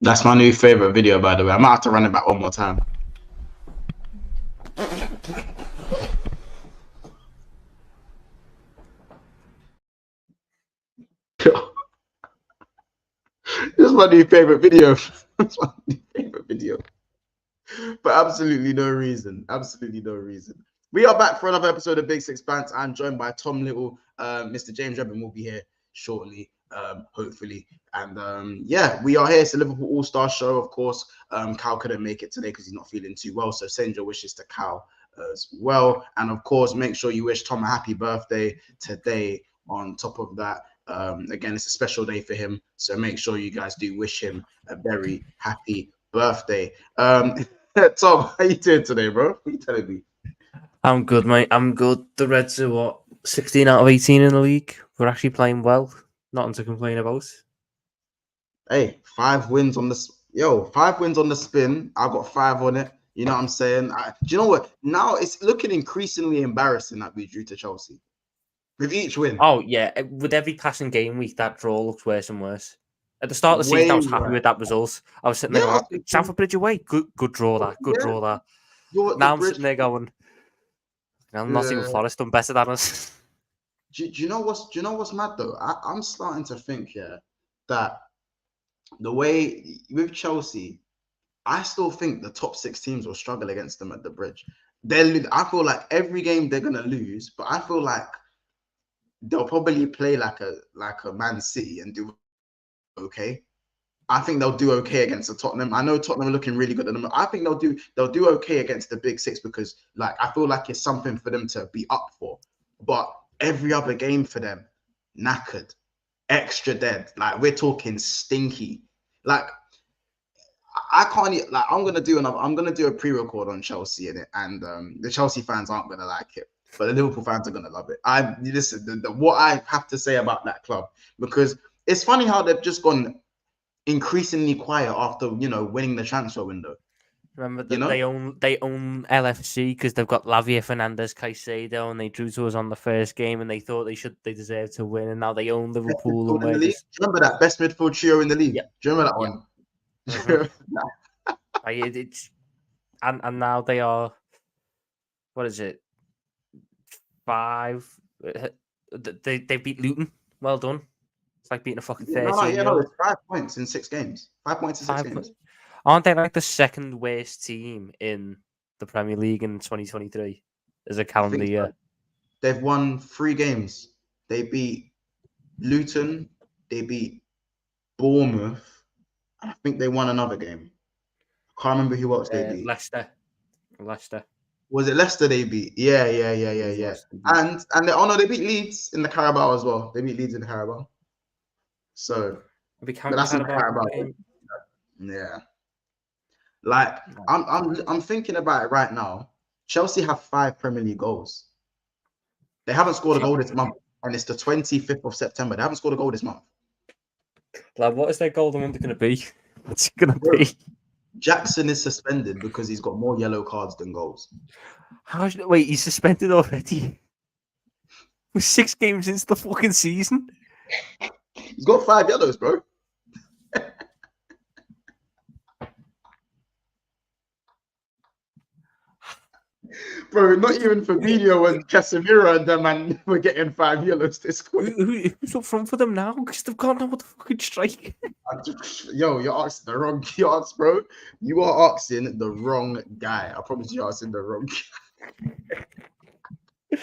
That's my new favorite video, by the way. I might have to run it back one more time. This is my new favorite video. That's my new favorite video. For absolutely no reason. Absolutely no reason. We are back for another episode of Big Six Banter. I'm joined by Tom Little. Mr. James Redden will be here shortly, hopefully. And yeah, we are here. It's the Liverpool All-Star show, of course. Cal couldn't make it today because he's not feeling too well. So send your wishes to Cal as well. And of course, make sure you wish Tom a happy birthday today. On top of that, again, it's a special day for him. So make sure you guys do wish him a very happy birthday. Tom, how you doing today, bro? What are you telling me? I'm good, mate. I'm good. The Reds are what, 16 out of 18 in the league. We're actually playing well. Nothing to complain about. Hey, 5 wins on the 5 wins on the spin. I got 5 on it. You know what I'm saying? Do you know what? Now it's looking increasingly embarrassing that we drew to Chelsea with each win. Oh yeah, with every passing game week, that draw looks worse and worse. At the start of the season, I was happy with that result. I was sitting there going, Stamford Bridge away, good draw that, good draw that. Now I'm sitting there going, not even Forest done better than us. Do you know what's mad though? I'm starting to think that the way with Chelsea, I still think the top 6 teams will struggle against them at the Bridge. I feel like every game they're gonna lose, but I feel like they'll probably play like a Man City and do okay. I think they'll do okay against the Tottenham. I know Tottenham are looking really good at them. I think they'll do okay against the big 6 because like I feel like it's something for them to be up for. But every other game for them, knackered, extra dead. Like we're talking stinky. Like I can't like I'm gonna do a pre-record on Chelsea in it, and the Chelsea fans aren't gonna like it, but the Liverpool fans are gonna love it. Listen, what I have to say about that club, because it's funny how they've just gone increasingly quiet after winning the transfer window. Remember that they own LFC because they've got Lavia, Fernandez, Caicedo, and they drew to us on the first game, and they thought they deserved to win, and now they own Liverpool. And in the league. Do you remember that best midfield trio in the league? Yeah. Do you remember that one? Mm-hmm. And now they are, what is it? 5. They beat Luton. Well done. It's like beating a fucking 13. No, it's 5 points in 6 games. 5 points in 6 games. Aren't they like the second worst team in the Premier League in 2023 as a calendar year? So. They've won 3 games. They beat Luton. They beat Bournemouth. I think they won another game. I can't remember who else they beat. Leicester. Was it Leicester they beat? Yeah. And they beat Leeds in the Carabao as well. They beat Leeds in the Carabao. So that's in the Carabao. Yeah. Like I'm thinking about it right now. Chelsea have 5 Premier League goals. They haven't scored a goal this month, and it's the 25th of September. They haven't scored a goal this month. Like, what is their golden wonder going to be? What's it going to be? Jackson is suspended because he's got more yellow cards than goals. Wait, he's suspended already? With 6 games into the fucking season? He's got 5 yellows, bro. Bro, not even Fabinho and Casemiro and them, man, we're getting 5 yellows this week. Who's up front for them now? Because they've got no what the fucking strike. You're asking the wrong bro. You are asking the wrong guy. I promise you're asking the wrong guy.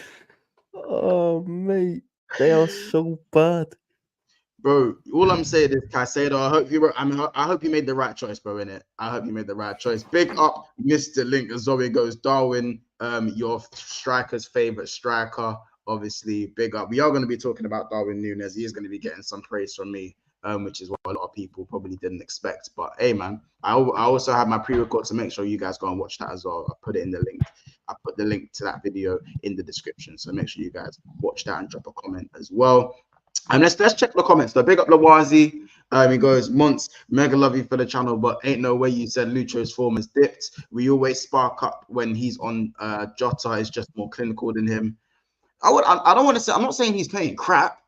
Oh, mate. They are so bad. Bro, all I'm saying is Caicedo. I hope you made the right choice, bro. Innit? I hope you made the right choice. Big up, Mr. Link. As Zoe goes, Darwin, your striker's favorite striker. Obviously, big up. We are going to be talking about Darwin Nunez. He is going to be getting some praise from me, which is what a lot of people probably didn't expect. But hey, man, I also have my pre-record, so make sure you guys go and watch that as well. I put it in the link. I put the link to that video in the description, so make sure you guys watch that and drop a comment as well. And let's check the comments. So big up Lawazi. He goes, Monts, mega love you for the channel, but ain't no way you said Lucho's form has dipped. We always spark up when he's on. Jota is just more clinical than him. I don't want to say, I'm not saying he's playing crap,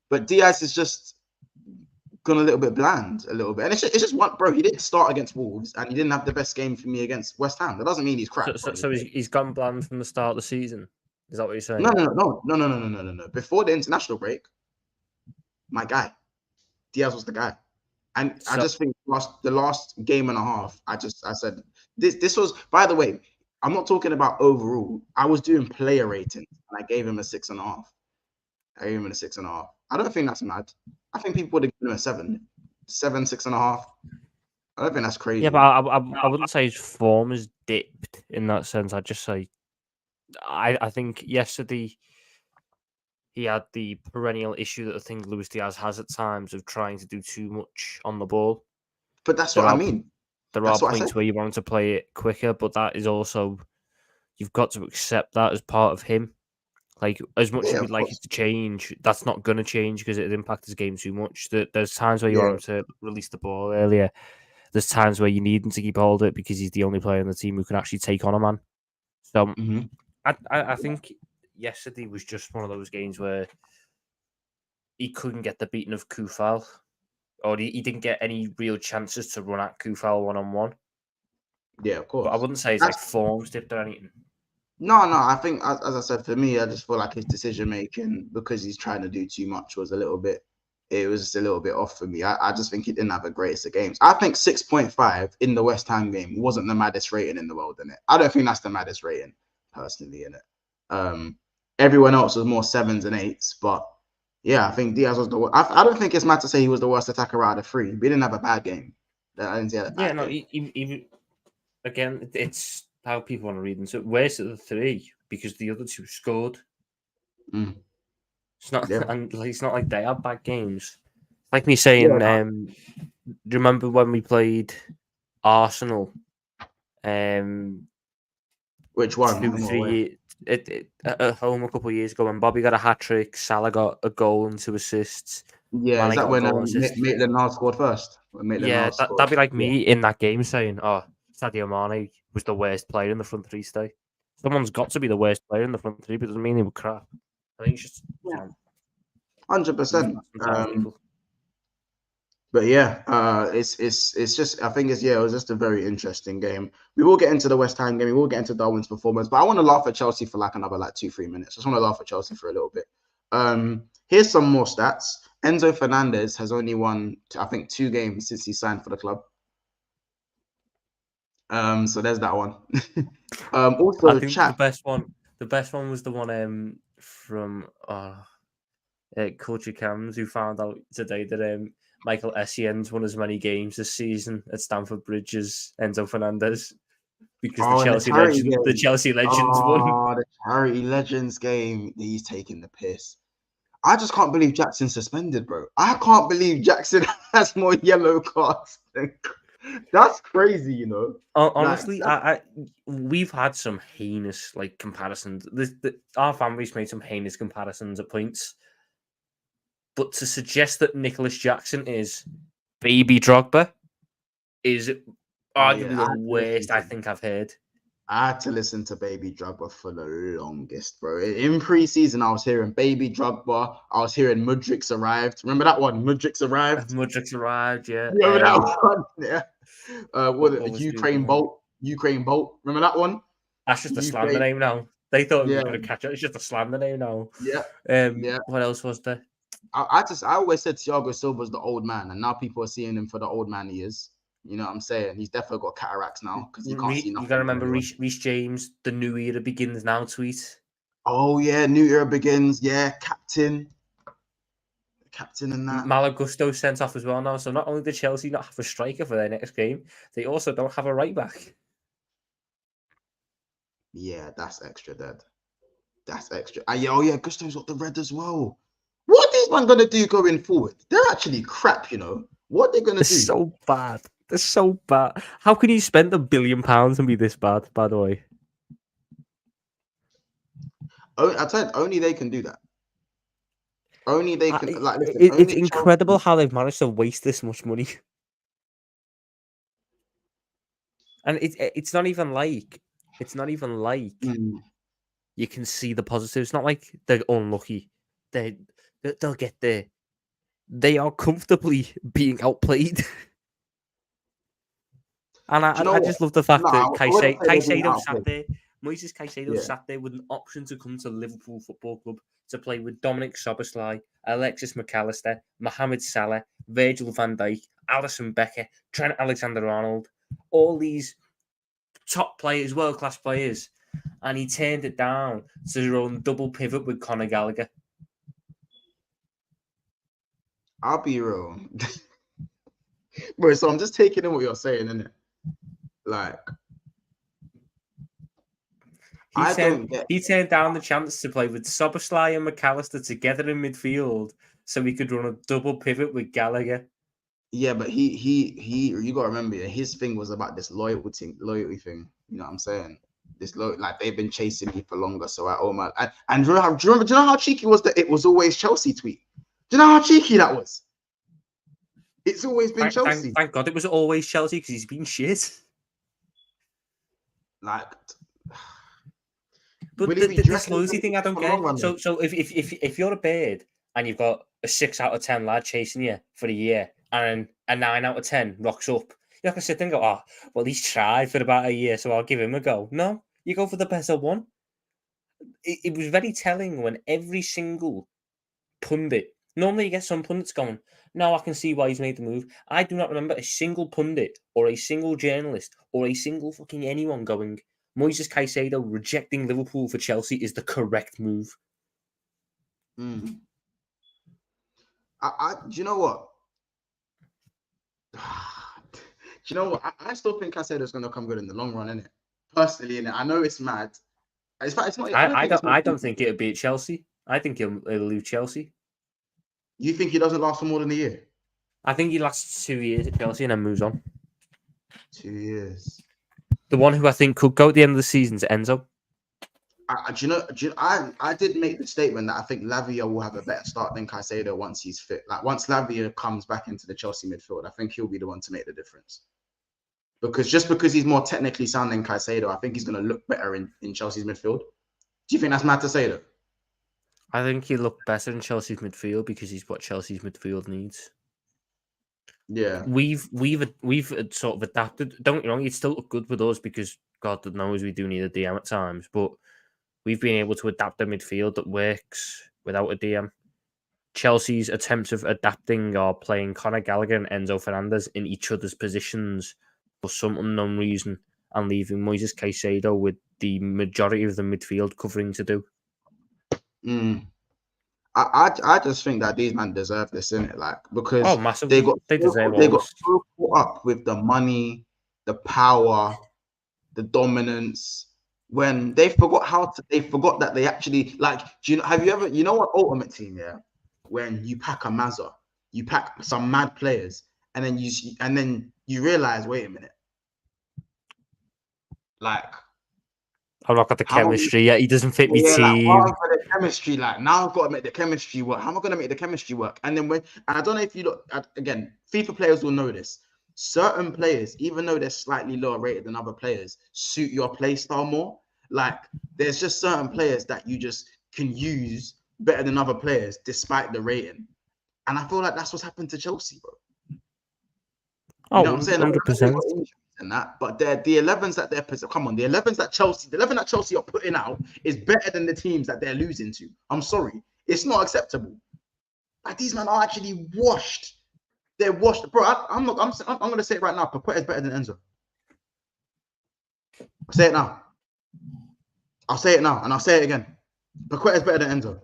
but Diaz is just gone a little bit bland, a little bit. And it's just one, bro. He didn't start against Wolves, and he didn't have the best game for me against West Ham. That doesn't mean he's crap. So he's gone bland from the start of the season. Is that what you're saying? No. Before the international break, my guy, Diaz was the guy. And I just think the last game and a half, I said this was, by the way, I'm not talking about overall. I was doing player rating, and I gave him a 6.5. I gave him a 6.5. I don't think that's mad. I think people would have given him a 7, 6.5. I don't think that's crazy. Yeah, but I wouldn't say his form has dipped in that sense. I'd just say I think yesterday he had the perennial issue that I think Luis Diaz has at times of trying to do too much on the ball. But that's what I mean. There are points where you want to play it quicker, but that is also, you've got to accept that as part of him. Like, as much as we'd like it to change, that's not going to change because it impacts his game too much. There's times where you want him to release the ball earlier. There's times where you need him to keep hold of it because he's the only player in the team who can actually take on a man. So I think yesterday was just one of those games where he couldn't get the beating of Kufal, or he didn't get any real chances to run at Kufal one-on-one. Yeah, of course. But I wouldn't say it's form dipped or anything. No. I think, as I said, for me, I just feel like his decision making, because he's trying to do too much, was a little bit off for me. I just think he didn't have the greatest of games. I think 6.5 in the West Ham game wasn't the maddest rating in the world, in it. I don't think that's the maddest rating, personally, in it. Everyone else was more 7s and 8s, but yeah, I think Diaz was the worst. I don't think it's mad to say he was the worst attacker out of the 3. He didn't have a bad game. I didn't see a bad game. Even again, it's how people want to read into it. Worst of the 3 because the other 2 scored. It's not, and it's not like they have bad games. Like me saying, do you remember when we played Arsenal? Which one? 2 or 3 years at home a couple of years ago when Bobby got a hat trick, Salah got a goal and 2 assists. Yeah, is that when Maitland-Niles scored first? That'd be like me in that game saying, "Oh, Sadio Mane was the worst player in the front 3 today." Someone's got to be the worst player in the front 3, but it doesn't mean they were crap. I think it's just 100%. But yeah, it's just, I think it was just a very interesting game. We will get into the West Ham game. We will get into Darwin's performance, but I want to laugh at Chelsea for like another 2-3 minutes. I just want to laugh at Chelsea for a little bit. Here's some more stats. Enzo Fernandez has only won, I think, 2 games since he signed for the club. So there's that one. Also, I think the best one was the one from Culture Cams, who found out today that Michael Essien's won as many games this season at Stamford Bridge as Enzo Fernandez because the Chelsea Legends won. The Charity Legends game. He's taking the piss. I just can't believe Jackson's suspended, bro. I can't believe Jackson has more yellow cards. That's crazy, you know. Honestly, we've had some heinous comparisons. Our family's made some heinous comparisons at points. But to suggest that Nicholas Jackson is baby Drogba is arguably the worst I think I've heard. I had to listen to Baby Drogba for the longest, bro. In pre-season, I was hearing Baby Drogba. I was hearing Mudrik's arrived. Remember that one? Mudrik's arrived. Mudrik's arrived, yeah. Remember that one? Yeah. Ukraine Bolt. Ukraine Bolt. Remember that one? That's just a slander name now. They thought we were going to catch it. It's just a slander name now. Yeah. What else was there? I always said Thiago Silva's the old man, and now people are seeing him for the old man he is. You know what I'm saying? He's definitely got cataracts now because he can't see nothing. You gotta remember Reece James, the new era begins now tweet. Oh yeah, new era begins. Yeah, captain and that. Malo Gusto sent off as well now. So not only did Chelsea not have a striker for their next game, they also don't have a right back. Yeah, that's extra dead. That's extra. Gusto's got the red as well. What is man gonna do going forward? They're actually crap, you know. What they're gonna do? So bad. They're so bad. How can you spend £1 billion and be this bad, by the way? I tell you, only they can do that. Only they can. It's incredible how they've managed to waste this much money. And it's not even like you can see the positives. It's not like they're unlucky. They'll get there. they are comfortably being outplayed. And I just love the fact that Caicedo sat there. Moises Caicedo sat there with an option to come to Liverpool Football Club to play with Dominic Szoboszlai, Alexis McAllister, Mohamed Salah, Virgil van Dijk, Alisson Becker, Trent Alexander-Arnold, all these top players, world-class players, and he turned it down to run double pivot with Conor Gallagher. I'll be real. Bro, so I'm just taking in what you're saying, innit? Like, he turned down the chance to play with Szoboszlai and McAllister together in midfield so he could run a double pivot with Gallagher. Yeah, but he you gotta remember, his thing was about this loyalty thing. You know what I'm saying? This like they've been chasing me for longer, so I owe my and do you know how cheeky was that it was always Chelsea tweet? Do you know how cheeky that was? It's always been Chelsea. Thank God it was always Chelsea because he's been shit. Like, but this loyalty thing I don't get. So if you're a bird and you've got a 6 out of 10 lad chasing you for a year and a 9 out of 10 rocks up, you're not gonna sit there and go, oh, well, he's tried for about a year, so I'll give him a go. No, you go for the better one. It was very telling when every single pundit. Normally, you get some pundits going, no, I can see why he's made the move. I do not remember a single pundit or a single journalist or a single fucking anyone going, Moises Caicedo rejecting Liverpool for Chelsea is the correct move. Mm. Do you know what? Do you know what? I still think Caicedo is going to come good in the long run, innit? Personally, innit? I know it's mad. It's not. I don't think it'll be at Chelsea. I think he'll leave Chelsea. You think he doesn't last for more than a year? I think he lasts 2 years at Chelsea and then moves on. 2 years. The one who I think could go at the end of the season is Enzo. I did make the statement that I think Lavia will have a better start than Caicedo once he's fit. Like once Lavia comes back into the Chelsea midfield, I think he'll be the one to make the difference. Because he's more technically sound than Caicedo, I think he's going to look better in Chelsea's midfield. Do you think that's mad to say though? I think he'll look better in Chelsea's midfield because he's what Chelsea's midfield needs. Yeah, we've sort of adapted. Don't get me wrong, he'd still look good with us because God knows we do need a DM at times, but we've been able to adapt a midfield that works without a DM. Chelsea's attempts of adapting are playing Conor Gallagher and Enzo Fernandez in each other's positions for some unknown reason and leaving Moises Caicedo with the majority of the midfield covering to do. I just think that these men deserve this, innit? Like, because massively. They got so caught up with the money, the power, the dominance, when they forgot that they actually, like, have you ever, what Ultimate Team, yeah? When you pack a Mazza, you pack some mad players, and then you realize, wait a minute, like, I've not got the chemistry yet. He doesn't fit me team. Like, the chemistry, like, now I've got to make the chemistry work. How am I going to make the chemistry work? And then I don't know if you look at, again, FIFA players will know this. Certain players, even though they're slightly lower rated than other players, suit your play style more. Like, there's just certain players that you just can use better than other players despite the rating. And I feel like that's what's happened to Chelsea, bro. You know what I'm saying? 100%. And that, but the 11s that they're the 11s that Chelsea are putting out is better than the teams that they're losing to. I'm sorry, it's not acceptable. Like, these men are actually washed. They're washed, bro. I'm gonna say it right now. Paqueta is better than Enzo. I'll say it now. I'll say it now, and I'll say it again. Paqueta is better than Enzo.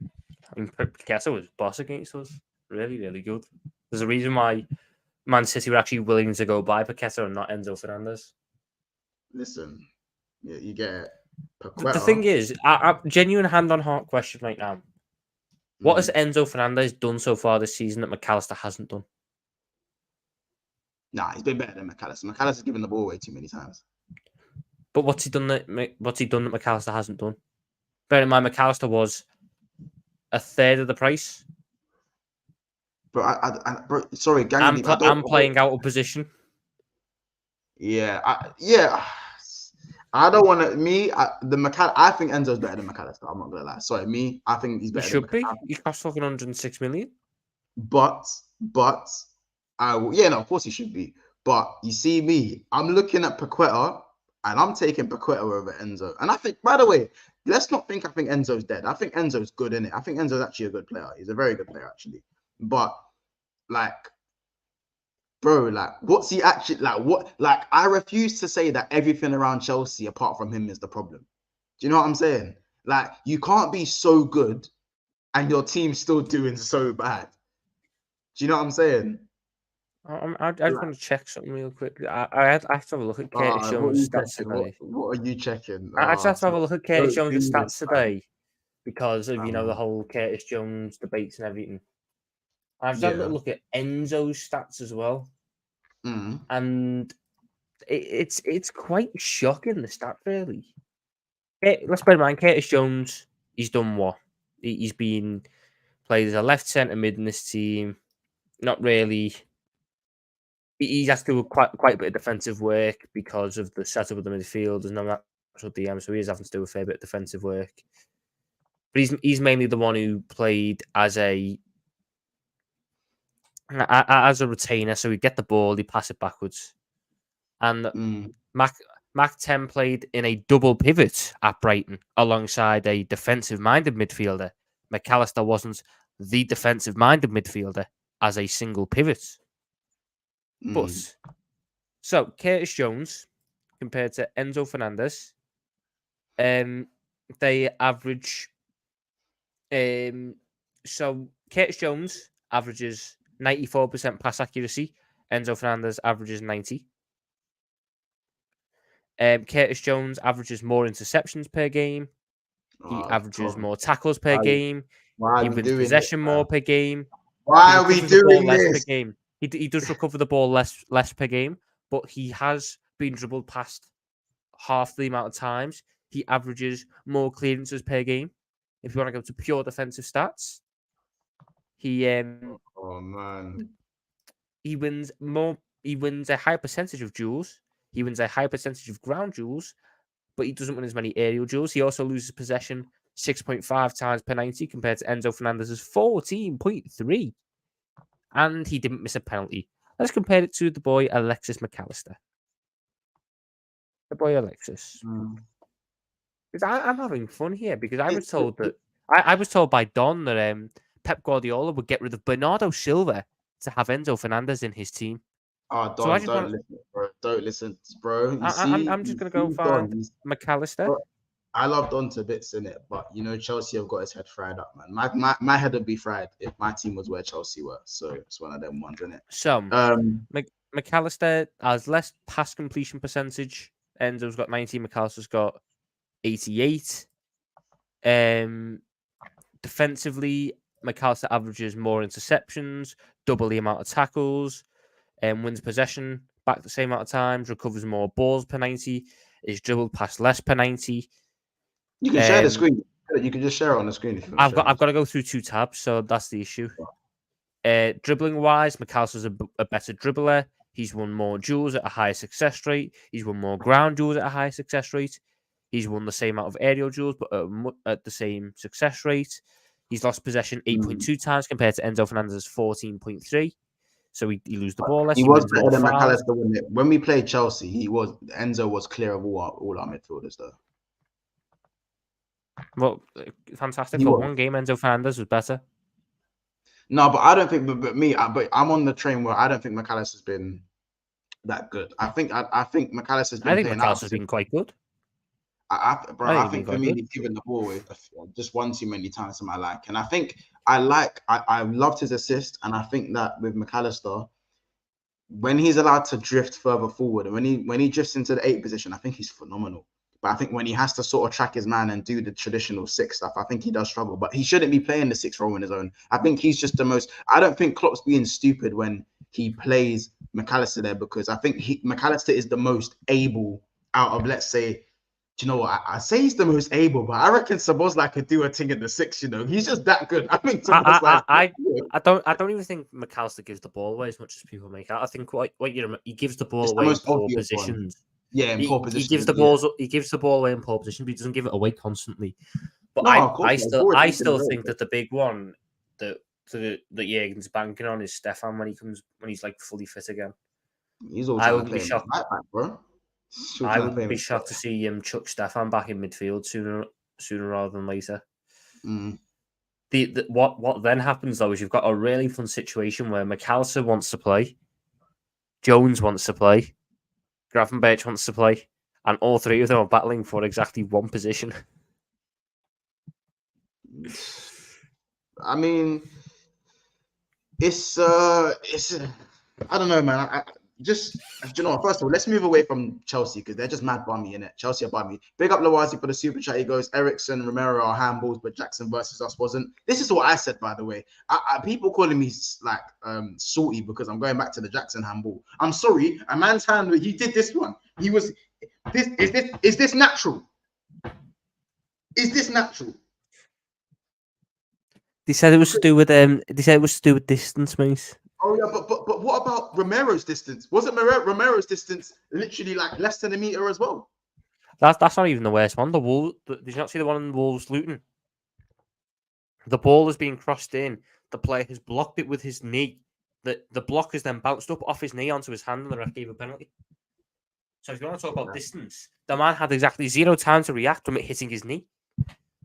I mean, Paqueta was boss against us. Really, really good. There's a reason why Man City were actually willing to go buy Paqueta and not Enzo Fernandez. Listen, yeah, you get Paqueta. The thing is, a genuine hand-on-heart question right now. What has Enzo Fernandez done so far this season that McAllister hasn't done? Nah, he's been better than McAllister. McAllister's given the ball away too many times. But what's he done that McAllister hasn't done? Bear in mind, McAllister was a third of the price. Bro, sorry, gang. I'm playing out of position. Yeah, I don't want to. I think Enzo's better than McAllister. I'm not gonna lie. Sorry, I think he's better. He should be. He costs fucking 106 million. But no, of course he should be. But you see me, I'm looking at Paqueta, and I'm taking Paqueta over Enzo. And I think, by the way, let's not think I think Enzo's dead. I think Enzo's good in it. I think Enzo's actually a good player. He's a very good player, actually. But like, bro, like, what's he actually like? What like? I refuse to say that everything around Chelsea, apart from him, is the problem. Do you know what I'm saying? Like, you can't be so good and your team's still doing so bad. Do you know what I'm saying? I just want to check something real quick. I have to have a look at Curtis Jones' stats today. What are you checking? I just have to have a look at Curtis Jones' do stats today because of the whole Curtis Jones debates and everything. I've just had a little look at Enzo's stats as well, and it's quite shocking, the stat really. Let's bear in mind, Curtis Jones, he's done what? He's been played as a left centre mid in this team. Not really. He has to do quite a bit of defensive work because of the setup of the midfield. There's no natural DM, so he is having to do a fair bit of defensive work. But he's mainly the one who played as a retainer, so he'd get the ball, he'd pass it backwards. And Mac 10 played in a double pivot at Brighton alongside a defensive-minded midfielder. McAllister wasn't the defensive-minded midfielder as a single pivot. But so Curtis Jones compared to Enzo Fernandez, they average. So Curtis Jones averages 94% pass accuracy. Enzo Fernandez averages 90. Curtis Jones averages more interceptions per game. He averages more tackles per game. He wins possession more per game. Why are we doing this? Per game. He does recover the ball less per game, but he has been dribbled past half the amount of times. He averages more clearances per game. If you want to go to pure defensive stats, he wins more. He wins a high percentage of duels. He wins a high percentage of ground duels, but he doesn't win as many aerial duels. He also loses possession 6.5 times per 90 compared to Enzo Fernandez's 14.3. And he didn't miss a penalty. Let's compare it to the boy Alexis McAllister. The boy Alexis. Because I'm having fun here because I was told that I was told by Don that Pep Guardiola would get rid of Bernardo Silva to have Enzo Fernandez in his team. Oh, Don, don't listen, bro. Don't listen, bro. I'm just gonna go find McAllister. Bro, I love Don to bits in it, but Chelsea have got his head fried up, man. My head would be fried if my team was where Chelsea were. So it's one of them ones, isn't it? So McAllister has less pass completion percentage. Enzo's got 90. McAllister's got 88. Defensively, McAllister averages more interceptions, double the amount of tackles, wins possession back the same amount of times, recovers more balls per 90, is dribbled past less per 90. You can share the screen. You can just share it on the screen. If you I've got to go through two tabs, so that's the issue. Dribbling wise, McAllister's a better dribbler. He's won more duels at a higher success rate. He's won more ground duels at a higher success rate. He's won the same amount of aerial duels, but at the same success rate. He's lost possession 8.2 times compared to Enzo Fernandez's 14.3. So he lose the ball less. He was better than McAllister when we played Chelsea. Enzo was clear of all our midfielders though. Well, fantastic. For one game, Enzo Fernandez was better. No, but I don't think. But I'm on the train where I don't think McAllister's been that good. I think McAllister's been. I think McAllister's been quite good. I think for me, he's given the ball away just one too many times to my like. And I think I loved his assist. And I think that with McAllister, when he's allowed to drift further forward, and when he drifts into the 8 position, I think he's phenomenal. But I think when he has to sort of track his man and do the traditional 6 stuff, I think he does struggle. But he shouldn't be playing the 6 role on his own. I think he's just the most. I don't think Klopp's being stupid when he plays McAllister there, because I think McAllister is the most able out of, let's say. Do you know what? I say he's the most able, but I reckon Szoboszlai could do a thing in the 6. He's just that good. I think I don't even think McAllister gives the ball away as much as people make out. I think he gives the ball away in poor positions. Yeah, in poor positions. He gives the ball away in poor positions, but he doesn't give it away constantly. But I still think that the big one that that Jurgen's banking on is Stefan when he's like fully fit again. He's all trying to play him right back, bro. I wouldn't be shocked to see him chuck Stefan back in midfield sooner rather than later. Mm. What then happens though is you've got a really fun situation where McAllister wants to play, Jones wants to play, Gravenberch wants to play, and all three of them are battling for exactly one position. I mean, it's I don't know, man. Just, you know, first of all, let's move away from Chelsea because they're just mad bummy in it. Chelsea are bummy. Big up Lawazi for the super chat. He goes, Ericsson, Romero are handballs, but Jackson versus us wasn't. This is what I said, by the way. People calling me like salty because I'm going back to the Jackson handball. I'm sorry, a man's hand. He did this one. He was. Is this natural? Is this natural? They said it was to do with distance, mate. Oh yeah, but what about Romero's distance? Wasn't Romero's distance literally like less than a meter as well? That's not even the worst one. Did you not see the one in Wolves Luton? The ball has been crossed in. The player has blocked it with his knee. The block has then bounced up off his knee onto his hand, and the ref gave a penalty. So if you want to talk about distance, the man had exactly 0 time to react from it hitting his knee.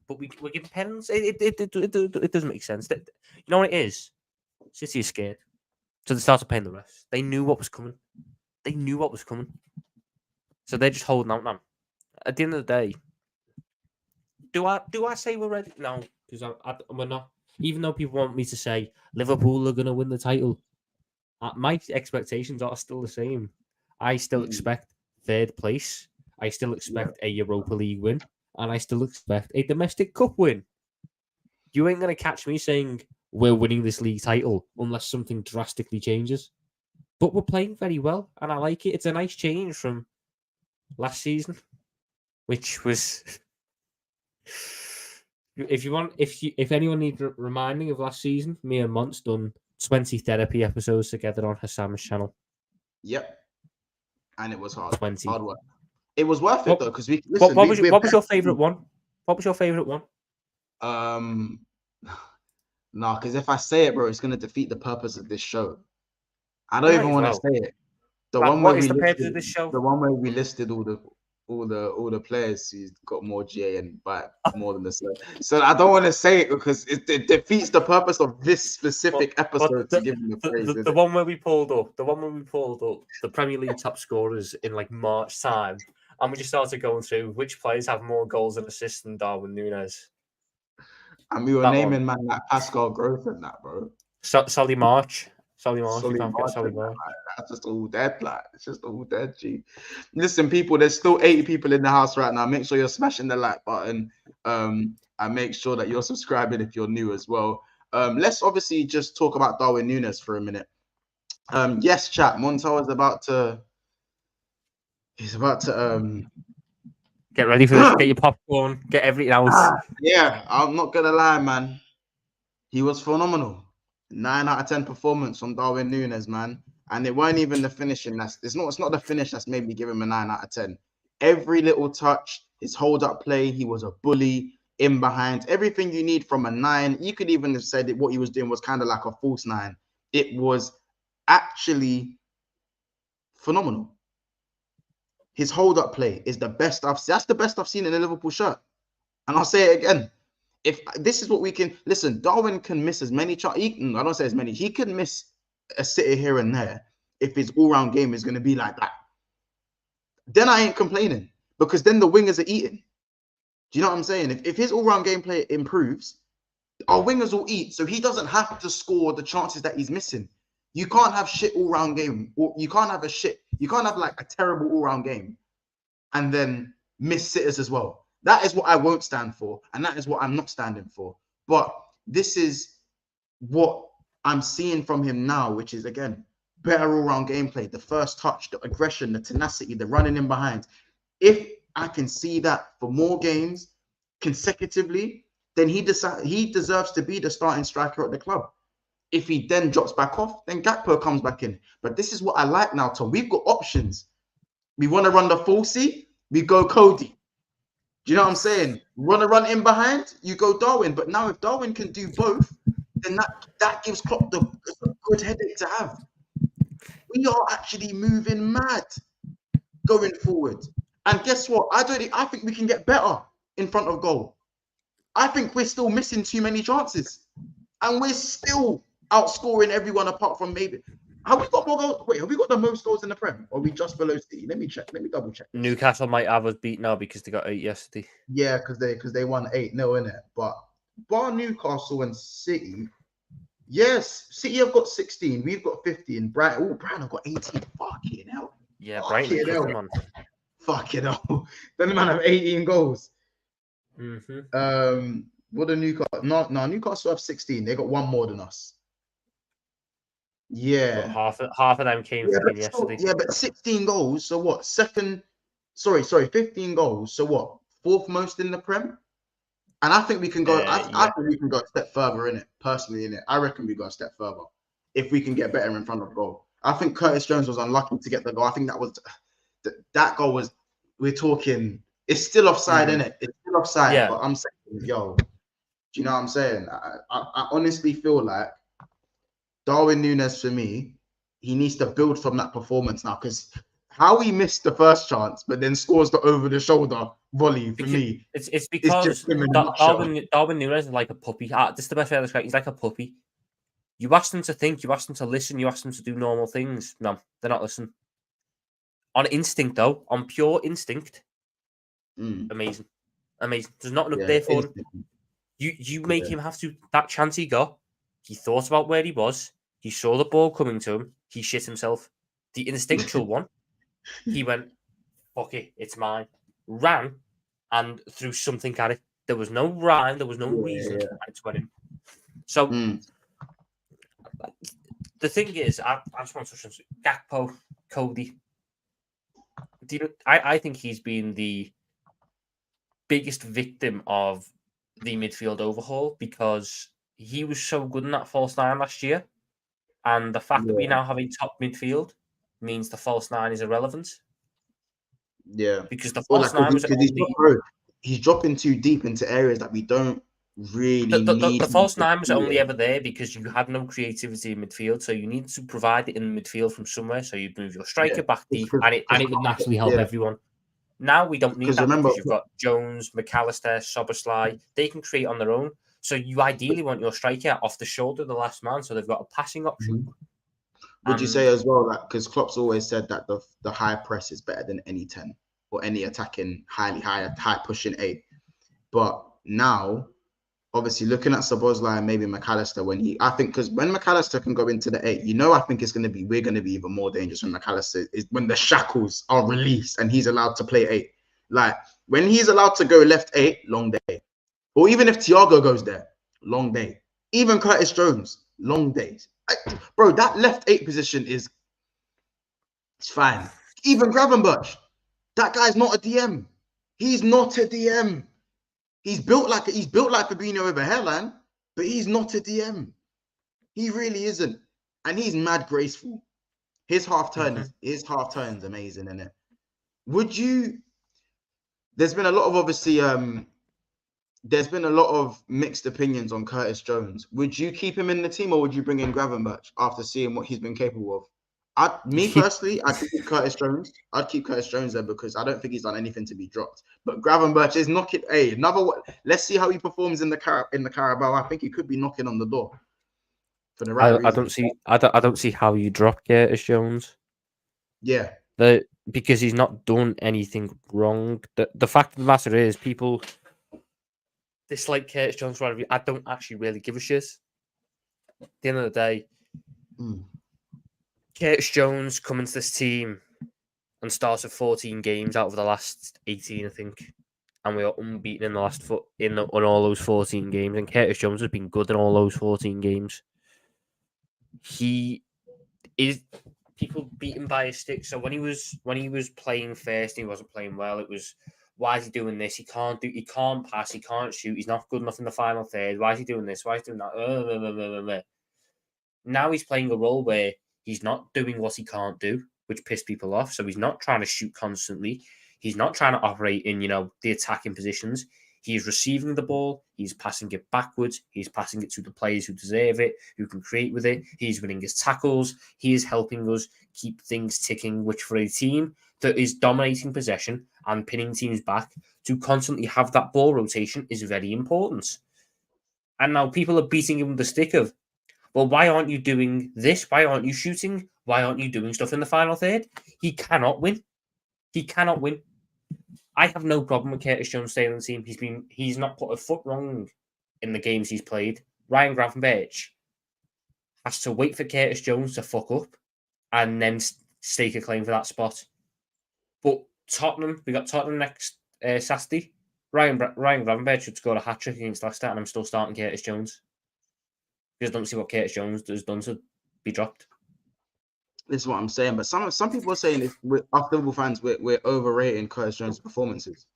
But we're giving penalties. It doesn't make sense. You know what it is? City is scared. So they started paying the refs. They knew what was coming. So they're just holding out now. At the end of the day, do I say we're ready? No, because we're not. Even though people want me to say Liverpool are going to win the title, my expectations are still the same. I still expect 3rd place. I still expect a Europa League win. And I still expect a domestic cup win. You ain't going to catch me saying we're winning this league title unless something drastically changes. But we're playing very well, and I like it. It's a nice change from last season, which was... If anyone needs reminding of last season, me and Mont's done 20 therapy episodes together on Hassam's channel. Yep. And it was hard. 20. Hard work. It was worth it though, because what was your favourite one? What was your favourite one? No, because if I say it, bro, it's gonna defeat the purpose of this show. I don't even want to say it. The one where we listed all the players who's got more GA and by more than the set. So I don't want to say it because it defeats the purpose of this specific episode to give them the praise. The one where we pulled up the Premier League top scorers in like March time. And we just started going through which players have more goals and assists than Darwin Nunez. And we were naming man like Pascal Gross and that, bro. Solly March. That's just all dead, like. It's just all dead, G. Listen, people, there's still 80 people in the house right now. Make sure you're smashing the like button. And make sure that you're subscribing if you're new as well. Let's obviously just talk about Darwin Nunez for a minute. Yes, chat. Montel is about to... He's about to get ready for this. Get your popcorn. Get everything else. Yeah, I'm not gonna lie, man. He was phenomenal. 9 out of 10 performance from Darwin Nunez, man. And it weren't even the finishing. It's not the finish that's made me give him a 9 out of 10. Every little touch, his hold-up play, he was a bully in behind. Everything you need from a 9. You could even have said that what he was doing was kind of like a false 9. It was actually phenomenal. His hold-up play is the best I've seen. That's the best I've seen in a Liverpool shirt. And I'll say it again. If this is what we can... Listen, Darwin can miss as many... I don't say as many. He can miss a sitter here and there if his all-round game is going to be like that. Then I ain't complaining because then the wingers are eating. Do you know what I'm saying? If his all-round gameplay improves, our wingers will eat. So he doesn't have to score the chances that he's missing. You can't have shit all-round game. Or you can't have like a terrible all-round game and then miss sitters as well. That is what I won't stand for. And that is what I'm not standing for. But this is what I'm seeing from him now, which is, again, better all-round gameplay. The first touch, the aggression, the tenacity, the running in behind. If I can see that for more games consecutively, then he deserves to be the starting striker at the club. If he then drops back off, then Gakpo comes back in. But this is what I like now, Tom. We've got options. We want to run the full C, we go Cody. Do you know what I'm saying? We want to run in behind, you go Darwin. But now if Darwin can do both, then that gives Klopp the good headache to have. We are actually moving mad going forward. And guess what? I think we can get better in front of goal. I think we're still missing too many chances. And we're still outscoring everyone apart from maybe. Have we got more goals? Wait, have we got the most goals in the Prem? Or are we just below City? Let me check. Let me double check. Newcastle might have us beat now because they got 8 yesterday. Yeah, because they won 8-0 in it. But bar Newcastle and City, yes, City have got 16. We've got 15. Brighton have got 18. Fucking hell. Yeah, Brighton cooking, man. Fucking hell. Then the man have 18 goals. Mm-hmm. What do Newcastle? No, Newcastle have 16. They got one more than us. Yeah. But half of them came from yesterday. Yeah, but 16 goals. So what? 15 goals. So what? 4th most in the Prem? And I think we can go. I think we can go a step further in it. Personally, in it, I reckon we go a step further if we can get better in front of goal. I think Curtis Jones was unlucky to get the goal. I think that goal was. We're talking. It's still offside, in it. It's still offside. Yeah. But I'm saying, yo, do you know what I'm saying? I honestly feel like Darwin Nunez, for me, he needs to build from that performance now, because how he missed the first chance but then scores the over-the-shoulder volley, for me. It's because Darwin Nunez is like a puppy. This is the best way to describe it. He's like a puppy. You ask them to think, you ask them to listen, you ask them to do normal things. No, they're not listening. On instinct, though, on pure instinct, amazing. There's nothing up there for him. You make him have to. That chance he got, he thought about where he was. He saw the ball coming to him. He shit himself. The instinctual one, he went, fuck it, it's mine. Ran and threw something at it. There was no rhyme. There was no reason. And it's went in. So the thing is, I just want to touch on Gakpo, Cody. I think he's been the biggest victim of the midfield overhaul, because he was so good in that false 9 last year. And the fact that we now have a top midfield means the false 9 is irrelevant. Yeah. Because the false 9 was he's dropping too deep into areas that we don't really need. The false 9 was only ever there because you had no creativity in midfield, so you needed to provide it in the midfield from somewhere. So you'd move your striker back deep, and it would naturally help everyone. Now we don't need that, because you've got Jones, McAllister, Szoboszlai. They can create on their own. So you ideally want your striker off the shoulder of the last man, so they've got a passing option. Would you say as well that, because Klopp's always said that the high press is better than any 10 or any attacking high pushing 8, but now, obviously, looking at Szoboszlai and maybe McAllister, I think because when McAllister can go into the 8, I think we're going to be even more dangerous when McAllister is, when the shackles are released and he's allowed to play 8. Like when he's allowed to go left 8, long day. Or even if Thiago goes there, long day. Even Curtis Jones, long days. Bro, that left 8 position it's fine. Even Gravenberch, that guy's not a DM. He's not a DM. He's built like Fabinho with a hairline, but he's not a DM. He really isn't, and he's mad graceful. His half turn is amazing, isn't it? Would you? There's been a lot of there's been a lot of mixed opinions on Curtis Jones. Would you keep him in the team, or would you bring in Gravenberch after seeing what he's been capable of? Me personally, I'd keep Curtis Jones. I'd keep Curtis Jones there because I don't think he's done anything to be dropped. But Gravenberch is knocking. Another one. Let's see how he performs in the Carabao. I think he could be knocking on the door for the right reason. I don't see how you drop Curtis Jones. Yeah. Because he's not done anything wrong. The fact of the matter is, people dislike Curtis Jones. I don't actually really give a shit. At the end of the day, Curtis Jones coming to this team and started 14 games out of the last 18, I think, and we are unbeaten in the last on all those 14 games. And Curtis Jones has been good in all those 14 games. He is people beat him by his stick. So when he was playing first, he wasn't playing well. It was, why is he doing this? He can't pass, he can't shoot, he's not good enough in the final third. Why is he doing this? Why is he doing that? Now he's playing a role where he's not doing what he can't do, which pissed people off. So he's not trying to shoot constantly. He's not trying to operate in, the attacking positions. He's receiving the ball. He's passing it backwards. He's passing it to the players who deserve it, who can create with it. He's winning his tackles. He is helping us keep things ticking, which for a team that is dominating possession and pinning teams back, to constantly have that ball rotation is very important. And now people are beating him with the stick of, well, why aren't you doing this? Why aren't you shooting? Why aren't you doing stuff in the final third? He cannot win. He cannot win. I have no problem with Curtis Jones staying on the team. He's not put a foot wrong in the games he's played. Ryan Gravenberch has to wait for Curtis Jones to fuck up and then stake a claim for that spot. But Tottenham, we got Tottenham next Saturday. Ryan Gravenberch should score a hat-trick against Leicester, and I'm still starting Curtis Jones. Just don't see what Curtis Jones has done to be dropped. This is what I'm saying, but some people are saying us Liverpool fans we're overrating Curtis Jones' performances.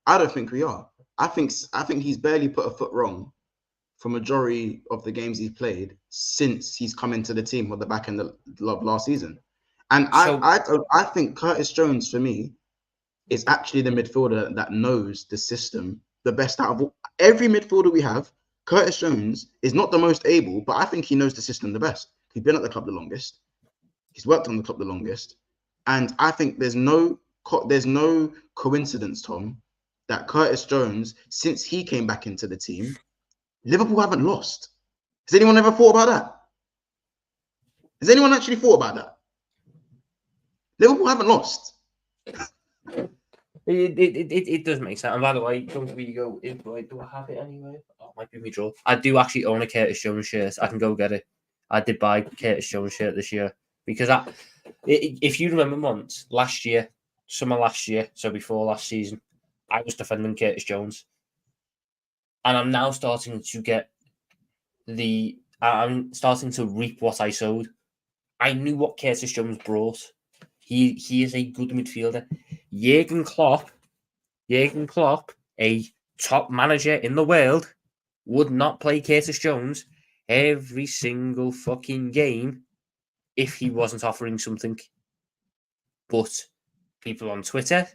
I don't think we are. I think he's barely put a foot wrong for majority of the games he's played since he's come into the team at the back end of last season. And I think Curtis Jones for me is actually the midfielder that knows the system the best out of every midfielder we have. Curtis Jones is not the most able, but I think he knows the system the best. He's been at the club the longest. He's worked on the club the longest. And I think there's no coincidence, Tom, that Curtis Jones, since he came back into the team, Liverpool haven't lost. Has anyone ever thought about that? Has anyone actually thought about that? Liverpool haven't lost. It does make sense. And by the way, do I have it anyway? Oh, it might be me draw. I do actually own a Curtis Jones shirt. I can go get it. I did buy a Curtis Jones shirt this year because if you remember once summer last year, so before last season, I was defending Curtis Jones, and I'm now starting to get I'm starting to reap what I sowed. I knew what Curtis Jones brought. He is a good midfielder. Jurgen Klopp, a top manager in the world, would not play Curtis Jones every single fucking game if he wasn't offering something. But people on Twitter,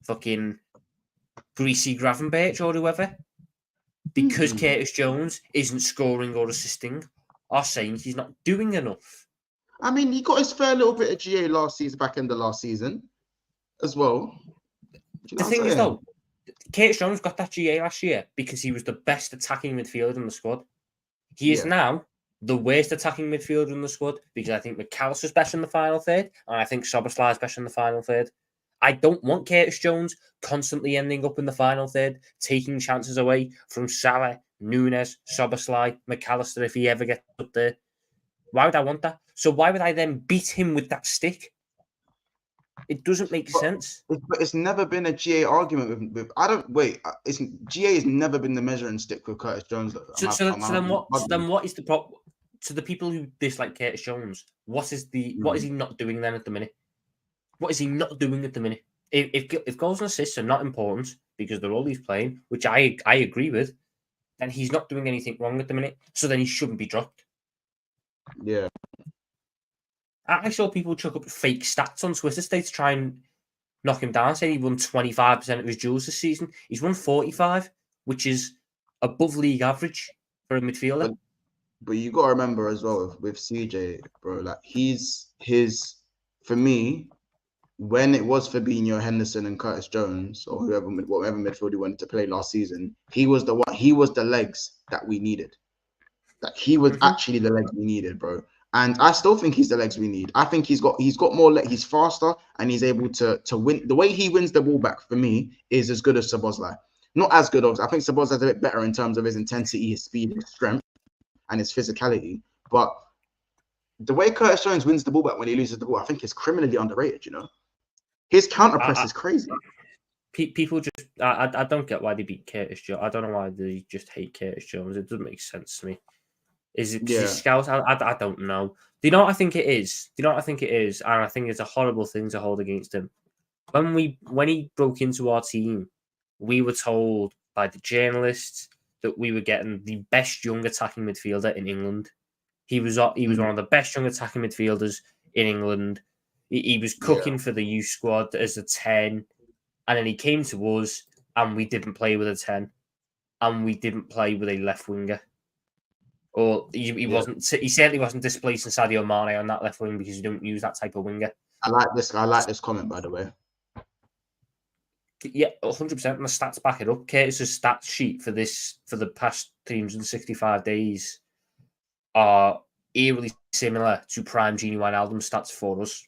fucking Greasy Gravenberch or whoever, because Curtis Jones isn't scoring or assisting, are saying he's not doing enough. I mean, he got his fair little bit of GA last season, back end of last season, as well. The thing is, though, Curtis Jones got that GA last year because he was the best attacking midfielder in the squad. He is now the worst attacking midfielder in the squad because I think McAllister's best in the final third, and I think Szoboszlai's best in the final third. I don't want Curtis Jones constantly ending up in the final third, taking chances away from Salah, Nunez, Szoboszlai, McAllister if he ever gets up there. Why would I want that? So why would I then beat him with that stick? It doesn't make sense. But it's never been a GA argument with GA has never been the measuring stick with Curtis Jones. Then what is the problem? To the people who dislike Curtis Jones, what is he not doing then at the minute? What is he not doing at the minute? If goals and assists are not important because they're all he's playing, which I agree with, then he's not doing anything wrong at the minute. So then he shouldn't be dropped. Yeah. I saw people chuck up fake stats on Twitter today to try and knock him down, saying he won 25% of his duels this season. He's won 45, which is above league average for a midfielder. But you got to remember as well with CJ, bro, like for me, when it was Fabinho, Henderson, and Curtis Jones, or whatever midfield he wanted to play last season, he was the legs that we needed. Like he was actually the legs we needed, bro. And I still think he's the legs we need. I think he's got more legs. He's faster and he's able to win. The way he wins the ball back for me is as good as Szoboszlai. Not as good as I think Szoboszlai's a bit better in terms of his intensity, his speed, his strength, and his physicality. But the way Curtis Jones wins the ball back when he loses the ball, I think is criminally underrated. You know, his counter press is crazy. People just I don't get why they beat Curtis Jones. I don't know why they just hate Curtis Jones. It doesn't make sense to me. Is it because he's scout? I don't know. Do you know what I think it is? And I think it's a horrible thing to hold against him. When he broke into our team, we were told by the journalists that we were getting the best young attacking midfielder in England. He was one of the best young attacking midfielders in England. He was cooking for the youth squad as a 10, and then he came to us and we didn't play with a 10, and we didn't play with a left winger. Or he wasn't. He certainly wasn't displacing Sadio Mane on that left wing because you don't use that type of winger. I like this comment, by the way. Yeah, 100%. And the stats back it up. Curtis's stats sheet for the past 365 days are eerily similar to prime Gini Wijnaldum's stats for us.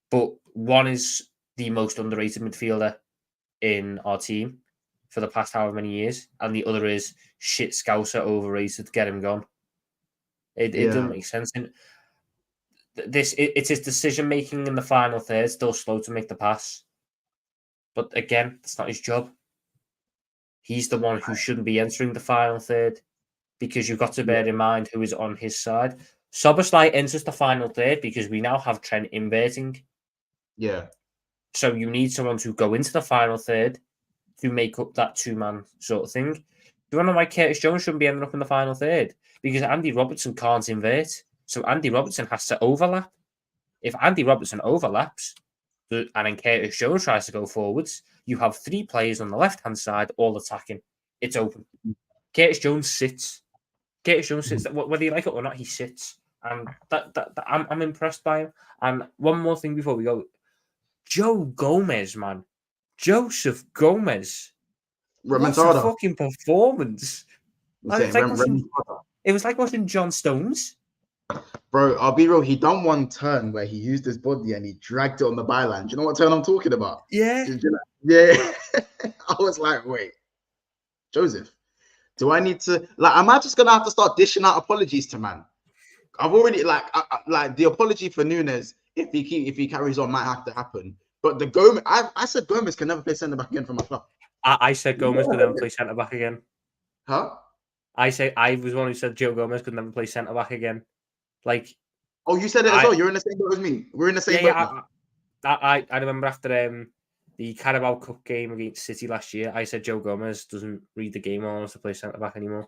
But one is the most underrated midfielder in our team for the past however many years, and the other is shit Scouser, overrated, get him gone. It doesn't make sense. And it's his decision making in the final third, still slow to make the pass. But again, that's not his job. He's the one who shouldn't be entering the final third, because you've got to bear in mind who is on his side. Szoboszlai enters the final third because we now have Trent inverting. Yeah. So you need someone to go into the final third to make up that two-man sort of thing. Do you want to know why Curtis Jones shouldn't be ending up in the final third? Because Andy Robertson can't invert. So Andy Robertson has to overlap. If Andy Robertson overlaps, and then Curtis Jones tries to go forwards, you have 3 players on the left-hand side all attacking. It's open. Curtis Jones sits. Whether you like it or not, he sits. And I'm impressed by him. And one more thing before we go. Joe Gomez, man. Joseph Gomez. What's a fucking performance. It was like watching John Stones. Bro, I'll be real. He done one turn where he used his body and he dragged it on the byline. Do you know what turn I'm talking about? Yeah. Yeah. I was like, wait, Joseph, do I need to, am I just going to have to start dishing out apologies to man? I've already, like the apology for Nunez, if he carries on, might have to happen. But the Gomez, I said Gomez can never play centre back again for my club. I said Gomez could never play centre back again. Huh? I was one who said Joe Gomez could never play centre back again. Like, oh, you said it as well. You're in the same boat as me. We're in the same boat. I remember after the Carabao Cup game against City last year, I said Joe Gomez doesn't read the game well enough to play centre back anymore.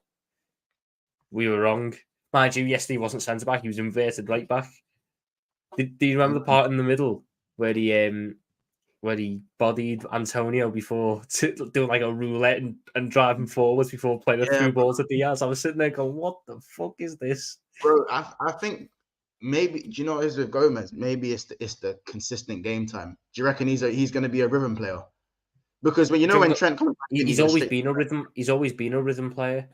We were wrong. Mind you, yesterday he wasn't centre back; he was inverted right back. Do you remember the part in the middle where he bodied Antonio before doing like a roulette and driving forwards before playing a through ball to Diaz? I was sitting there going, "What the fuck is this?" Bro, I think maybe, do you know what it is with Gomez? Maybe it's the consistent game time. Do you reckon he's going to be a rhythm player? Because when Trent comes back, he's always been a rhythm. He's always been a rhythm player.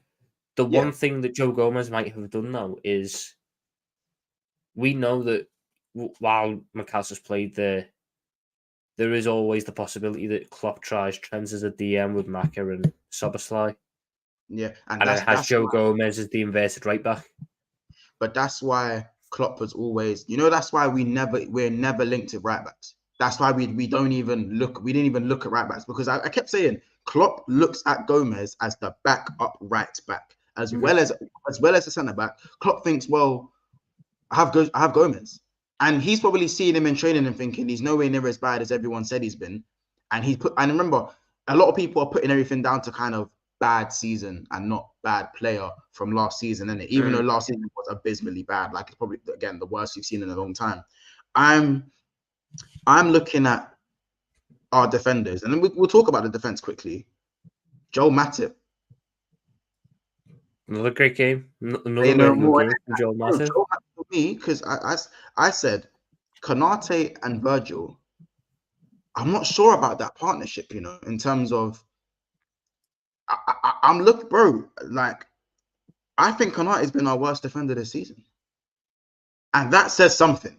The one thing that Joe Gomez might have done though is we know that while McAllister's played there is always the possibility that Klopp tries Trent as a DM with Maka and Szoboszlai. Yeah, and it has Joe Gomez as the inverted right back. But that's why Klopp was always, that's why we're never linked to right backs. That's why we didn't even look at right backs, because I kept saying Klopp looks at Gomez as the backup right back, as well as the centre back. Klopp thinks, well, I have Gomez, and he's probably seeing him in training and thinking he's nowhere near as bad as everyone said he's been. And remember, a lot of people are putting everything down to kind of bad season and not bad player from last season, innit? Even though last season was abysmally bad, like it's probably again the worst we've seen in a long time. I'm looking at our defenders, and then we'll talk about the defense quickly. Joel Matip, another great game. Another really good game from Joel Matip. Joel Matip for me, because I said Konate and Virgil. I'm not sure about that partnership, in terms of. I'm looking, bro. Like, I think Konate has been our worst defender this season, and that says something.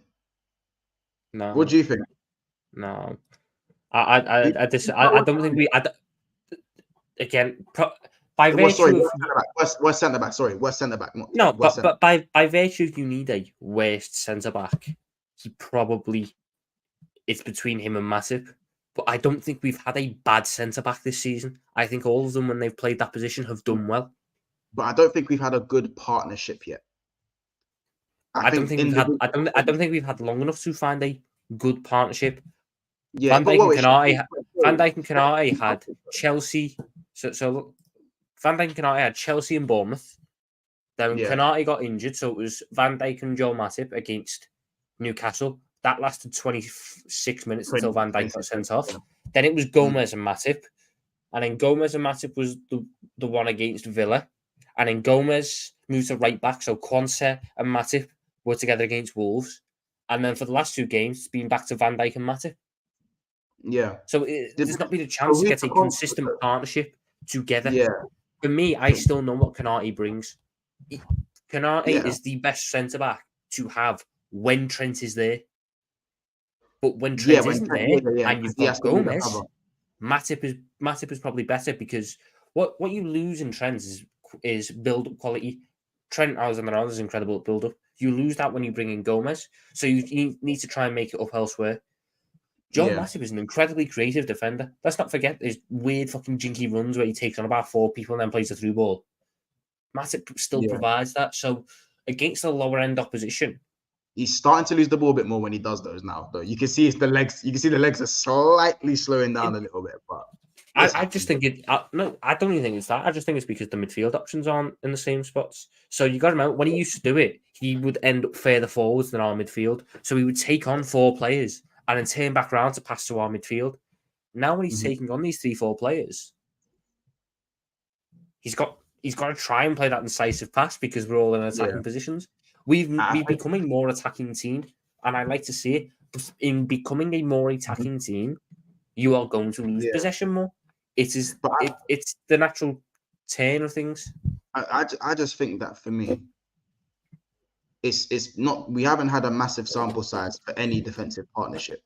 No, what do you think? No, I don't think we. Again, by virtue of worst centre back. Sorry, worst centre back. No, but by virtue, you need a worst centre back. It's between him and Matip. But I don't think we've had a bad centre-back this season. I think all of them, when they've played that position, have done well. But I don't think we've had a good partnership yet. I don't think we've had long enough to find a good partnership. Yeah, Van Dijk and Konate had Chelsea. So Van Dijk and Konate had Chelsea and Bournemouth. Then Konate got injured, so it was Van Dijk and Joel Matip against Newcastle. That lasted 26 minutes until Van Dijk got sent off. Then it was Gomez and Matip. And then Gomez and Matip was the one against Villa. And then Gomez moved to right back. So Quansah and Matip were together against Wolves. And then for the last 2 games, it's been back to Van Dijk and Matip. Yeah. So there's not been a chance to get a consistent partnership together. Yeah. For me, I still know what Konate brings. Konate is the best centre-back to have when Trent is there. But when Trent isn't there and you've got Gomez, Matip is probably better because what you lose in Trent is build-up quality. Trent Alexander-Arnold is incredible at build-up. You lose that when you bring in Gomez. So you need to try and make it up elsewhere. Joe Matip is an incredibly creative defender. Let's not forget his weird fucking jinky runs where he takes on about 4 people and then plays a through ball. Matip still provides that. So against the lower end opposition, he's starting to lose the ball a bit more when he does those now. Though you can see the legs. You can see the legs are slightly slowing down a little bit. But I just think it. No, I don't even think it's that. I just think it's because the midfield options aren't in the same spots. So you got to remember when he used to do it, he would end up further forwards than our midfield. So he would take on 4 players and then turn back around to pass to our midfield. Now when he's taking on these 3-4 players, he's got to try and play that incisive pass because we're all in attacking positions. We've become a more attacking team, and I like to see it. In becoming a more attacking team, you are going to lose possession more. It's the natural turn of things. I just think that for me, it's not. We haven't had a massive sample size for any defensive partnership,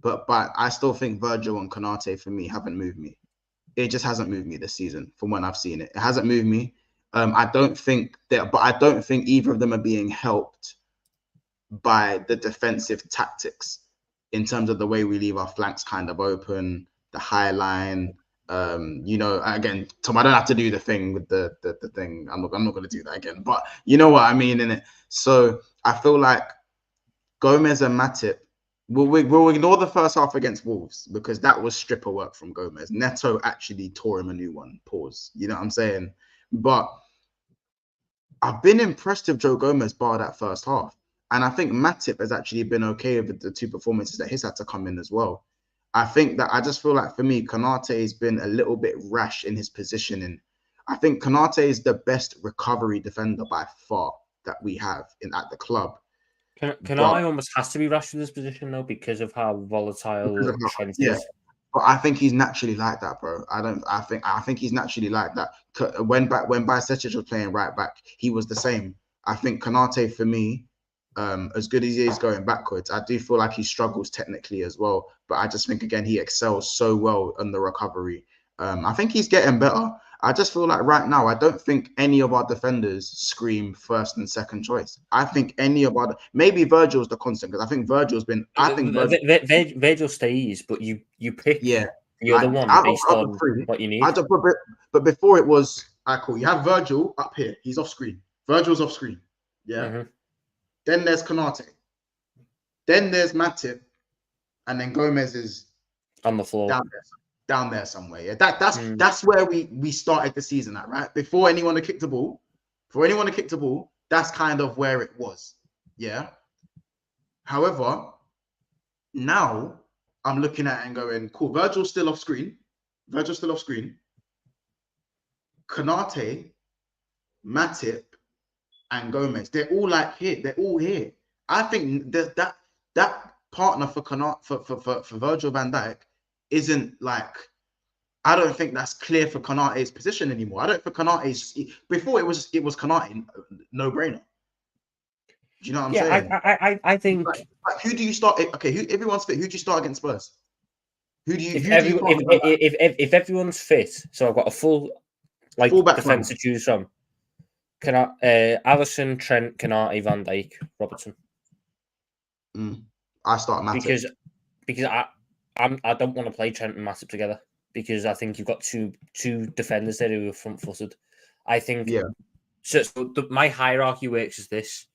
but I still think Virgil and Konate for me haven't moved me. It just hasn't moved me this season from when I've seen it. It hasn't moved me. I don't think either of them are being helped by the defensive tactics in terms of the way we leave our flanks kind of open, the high line. Again, Tom, I don't have to do the thing with the thing. I'm not going to do that again. But you know what I mean in it. So I feel like Gomez and Matip. We'll ignore the first half against Wolves because that was stripper work from Gomez. Neto actually tore him a new one. Pause. You know what I'm saying? But I've been impressed with Joe Gomez bar that first half. And I think Matip has actually been okay with the 2 performances that he's had to come in as well. I think that I just feel like for me, Konate has been a little bit rash in his positioning. I think Konate is the best recovery defender by far that we have at the club. Konate almost has to be rash in this position though because of how volatile Trent is. But I think he's naturally like that, bro. I think he's naturally like that. When Bajcetic was playing right back, he was the same. I think Konate for me, as good as he is going backwards, I do feel like he struggles technically as well. But I just think again he excels so well on the recovery. I think he's getting better. I just feel like right now, I don't think any of our defenders scream first and second choice. I think maybe Virgil's the constant because I think Virgil's been. Virgil stays, but you pick the other one based on what you need. But before it was, cool. You have Virgil up here. He's off screen. Virgil's off screen. Yeah. Mm-hmm. Then there's Konate. Then there's Matip, and then Gomez is on the floor. Down there somewhere. Yeah, that's where we started the season at, right? Before anyone had kicked the ball, that's kind of where it was. Yeah. However, now I'm looking at it and going, cool, Virgil's still off screen. Konate, Matip, and Gomez, they're all like here. They're all here. I think that partner for Virgil van Dijk isn't like, I don't think that's clear for Konate's position anymore. I don't think Konate's before it was Konate, no brainer. Do you know what I'm saying? I think. Like, who do you start? Okay, everyone's fit. Who do you start against Spurs? If everyone's fit, so I've got a full defense to choose from. Alisson, Trent, Konate, Van Dijk, Robertson. I start Matip because I don't want to play Trent and Matip together because I think you've got two defenders there who are front-footed. I think so my hierarchy works as this.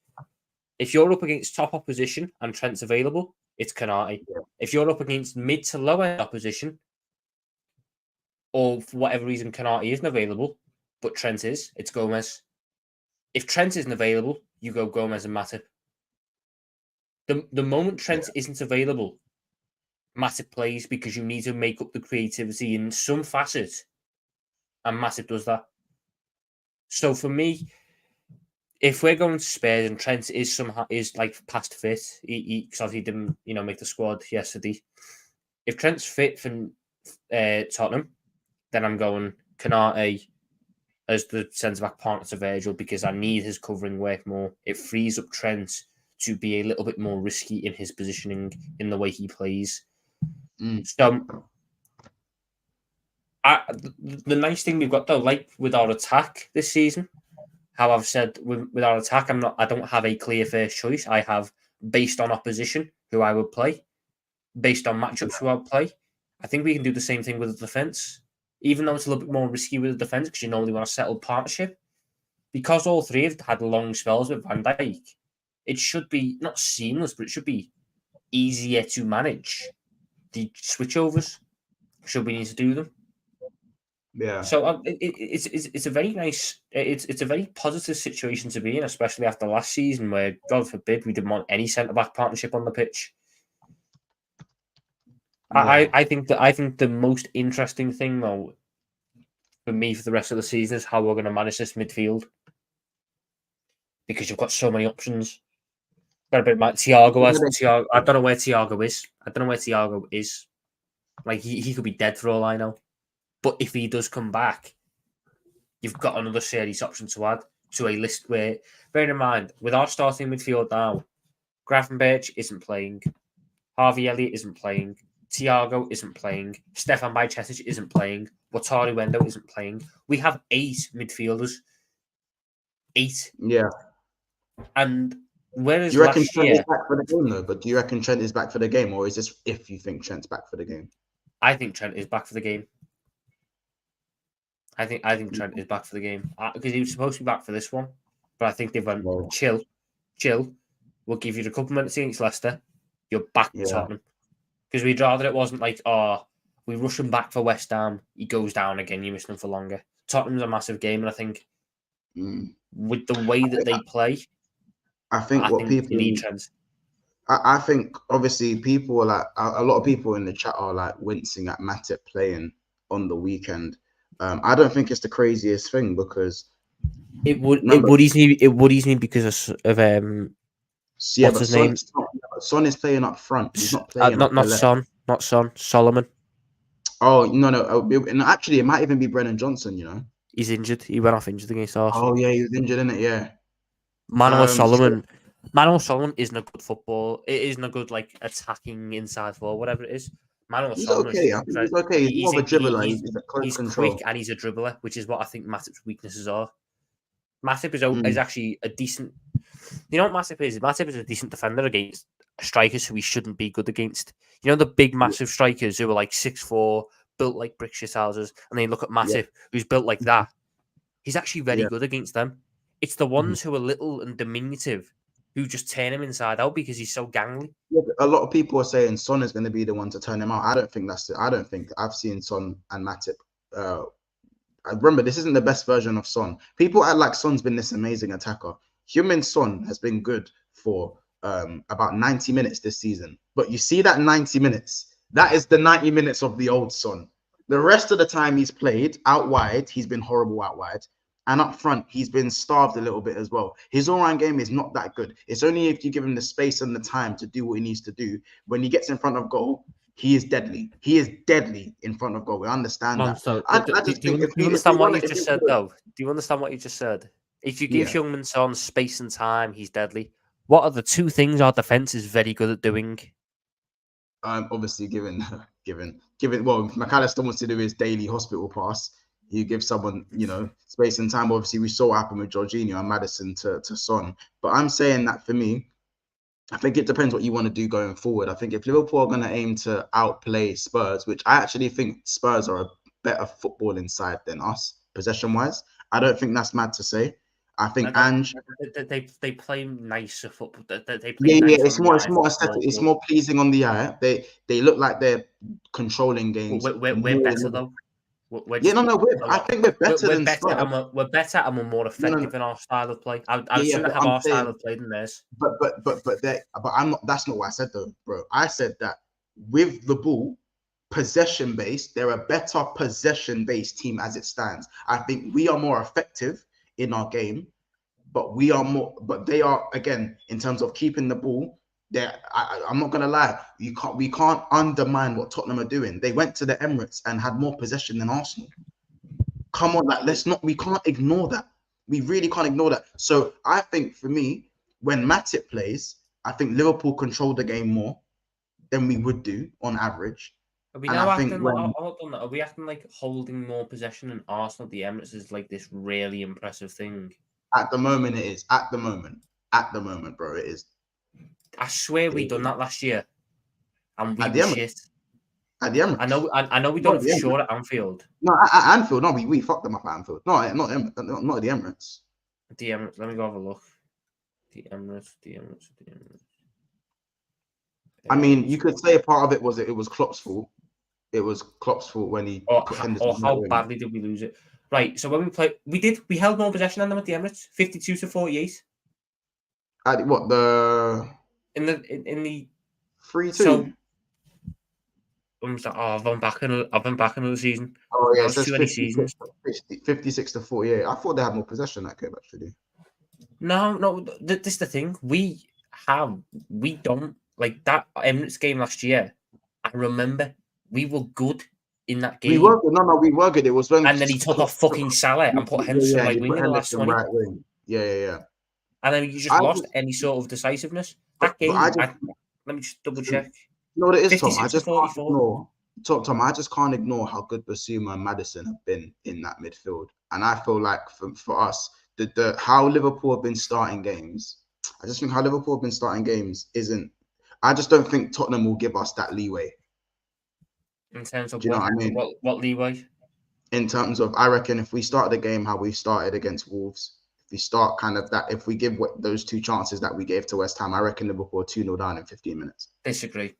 If you're up against top opposition and Trent's available, it's Konate. Yeah. If you're up against mid to lower opposition, or for whatever reason Konate isn't available, but Trent is, it's Gomez. If Trent isn't available, you go Gomez and Matip. The moment Trent isn't available, Matip plays because you need to make up the creativity in some facets, and Matip does that. So for me, if we're going to Spurs and Trent is like past fit, because he didn't make the squad yesterday. If Trent's fit for Tottenham, then I'm going Canate as the centre back partner to Virgil because I need his covering work more. It frees up Trent to be a little bit more risky in his positioning in the way he plays. So, the nice thing we've got though, like with our attack this season, how I've said with our attack, I don't have a clear first choice. I have based on opposition who I would play, based on matchups who I would play. I think we can do the same thing with the defence, even though it's a little bit more risky with the defence because you normally want a settled partnership. Because all three have had long spells with Van Dijk, it should be not seamless, but it should be easier to manage the switchovers. Should we need to do them? Yeah. So it's a very nice, it's a very positive situation to be in, especially after last season where, God forbid, we didn't want any centre back partnership on the pitch. Yeah. I think the most interesting thing though for me for the rest of the season is how we're going to manage this midfield because you've got so many options. Got a bit like Thiago. I don't know where Thiago is. Like he could be dead for all I know. But if he does come back, you've got another serious option to add to a list where, bearing in mind, with our starting midfield now, Gravenberch isn't playing, Harvey Elliott isn't playing, Thiago isn't playing, Stefan Bajcetic isn't playing, Wataru Endo isn't playing. We have 8 midfielders. 8. Yeah. And whereas do you reckon last Trent year, is back for the game though? But do you reckon Trent is back for the game, or is this if you think Trent's back for the game? I think Trent is back for the game. I think Trent is back for the game because he was supposed to be back for this one, but I think they've went chill. We'll give you a couple minutes against Leicester. You're back to Tottenham because we'd rather it wasn't like we rush him back for West Ham. He goes down again. You miss him for longer. Tottenham's a massive game, and I think with the way that they play, I think people need Trent. I think obviously people are like a lot of people in the chat are like wincing at Matip playing on the weekend. I don't think it's the craziest thing because it worries me because of what's his name? Son is playing up front. He's not playing not Son, Solomon. Oh no! And actually, it might even be Brennan Johnson. You know, he's injured. He went off injured against Arsenal. Oh yeah, he was injured, isn't it? Yeah. Manuel Solomon isn't a good football. It isn't a good like attacking inside forward, whatever it is. He's okay. He's okay. He's more of a dribbler. He's quick and he's a dribbler, which is what I think Matip's weaknesses are. Matip is actually a decent. You know what Matip is? Matip is a decent defender against strikers who he shouldn't be good against. You know the big, massive strikers who are like 6'4", built like brick shit houses, and then you look at Matip, who's built like that. He's actually very good against them. It's the ones who are little and diminutive who just turn him inside out because he's so gangly. Yeah, a lot of people are saying Son is going to be the one to turn him out. I don't think that's it. I don't think I've seen Son and Matip. I remember this isn't the best version of Son. People act like Son's been this amazing attacker. Human Son has been good for about 90 minutes this season. But you see that 90 minutes, that is the 90 minutes of the old Son. The rest of the time he's played out wide, he's been horrible out wide. And up front, he's been starved a little bit as well. His all-round game is not that good. It's only if you give him the space and the time to do what he needs to do. When he gets in front of goal, he is deadly. He is deadly in front of goal. We understand that. So, do you understand what you just said, though? Do you understand what you just said? If you give Heung-min Son space and time, he's deadly. What are the 2 things our defense is very good at doing? Obviously, given well, McAllister wants to do his daily hospital pass. You give someone, space and time. Obviously, we saw what happened with Jorginho and Maddison to Son. But I'm saying that for me, I think it depends what you want to do going forward. I think if Liverpool are going to aim to outplay Spurs, which I actually think Spurs are a better footballing side than us, possession-wise, I don't think that's mad to say. I think they play nicer football. They play it's more aesthetic. It's more pleasing on the eye. They look like they're controlling games. We're better though. I think we're better than Spurs. We're better and we're more effective in our style of play. I'd sooner have our style of play than theirs. But I'm not. That's not what I said though, bro. I said that with the ball, possession-based, they're a better possession-based team as it stands. I think we are more effective in our game, but they are, again, in terms of keeping the ball, I'm not gonna lie, we can't undermine what Tottenham are doing. They went to the Emirates and had more possession than Arsenal. Come on, we can't ignore that. We really can't ignore that. So I think for me, when Matip plays, I think Liverpool control the game more than we would do on average. Are we now acting? Are we acting like holding more possession in Arsenal at the Emirates is like this really impressive thing? At the moment, it is. At the moment, bro, it is. I swear we done that last year, and we were shit. At the Emirates. I know we done it for sure at Anfield. No, at Anfield. No, we fucked them up at Anfield. No, not at the Emirates. The Emirates. Let me go have a look. The Emirates. I mean, you could say a part of it was Klopp's fault. It was Klopp's fault when he put Henderson. Or how badly did we lose it? Right. So when we played, we held more possession than them at the Emirates, 52-48. At what in the 3-2? So I've been back another season. Oh yeah, it says 56-48. I thought they had more possession that game actually. No. This is the thing. We don't like that Emirates game last year. I remember we were good in that game. We were good. No, we were good. It was when and then he took off fucking Salah and put Henderson wing in the last 20. Right wing. Yeah. And then you just lost any sort of decisiveness. That game. Let me just double check. You know what it is, Tom? I just can't ignore how good Basuma and Maddison have been in that midfield. And I feel like for us, how Liverpool have been starting games, I just think how Liverpool have been starting games isn't. I just don't think Tottenham will give us that leeway. In terms of what leeway? In terms of, I reckon if we start the game how we started against Wolves, if we start kind of that, if we give those two chances that we gave to West Ham, I reckon Liverpool are 2-0 down in 15 minutes. Disagree.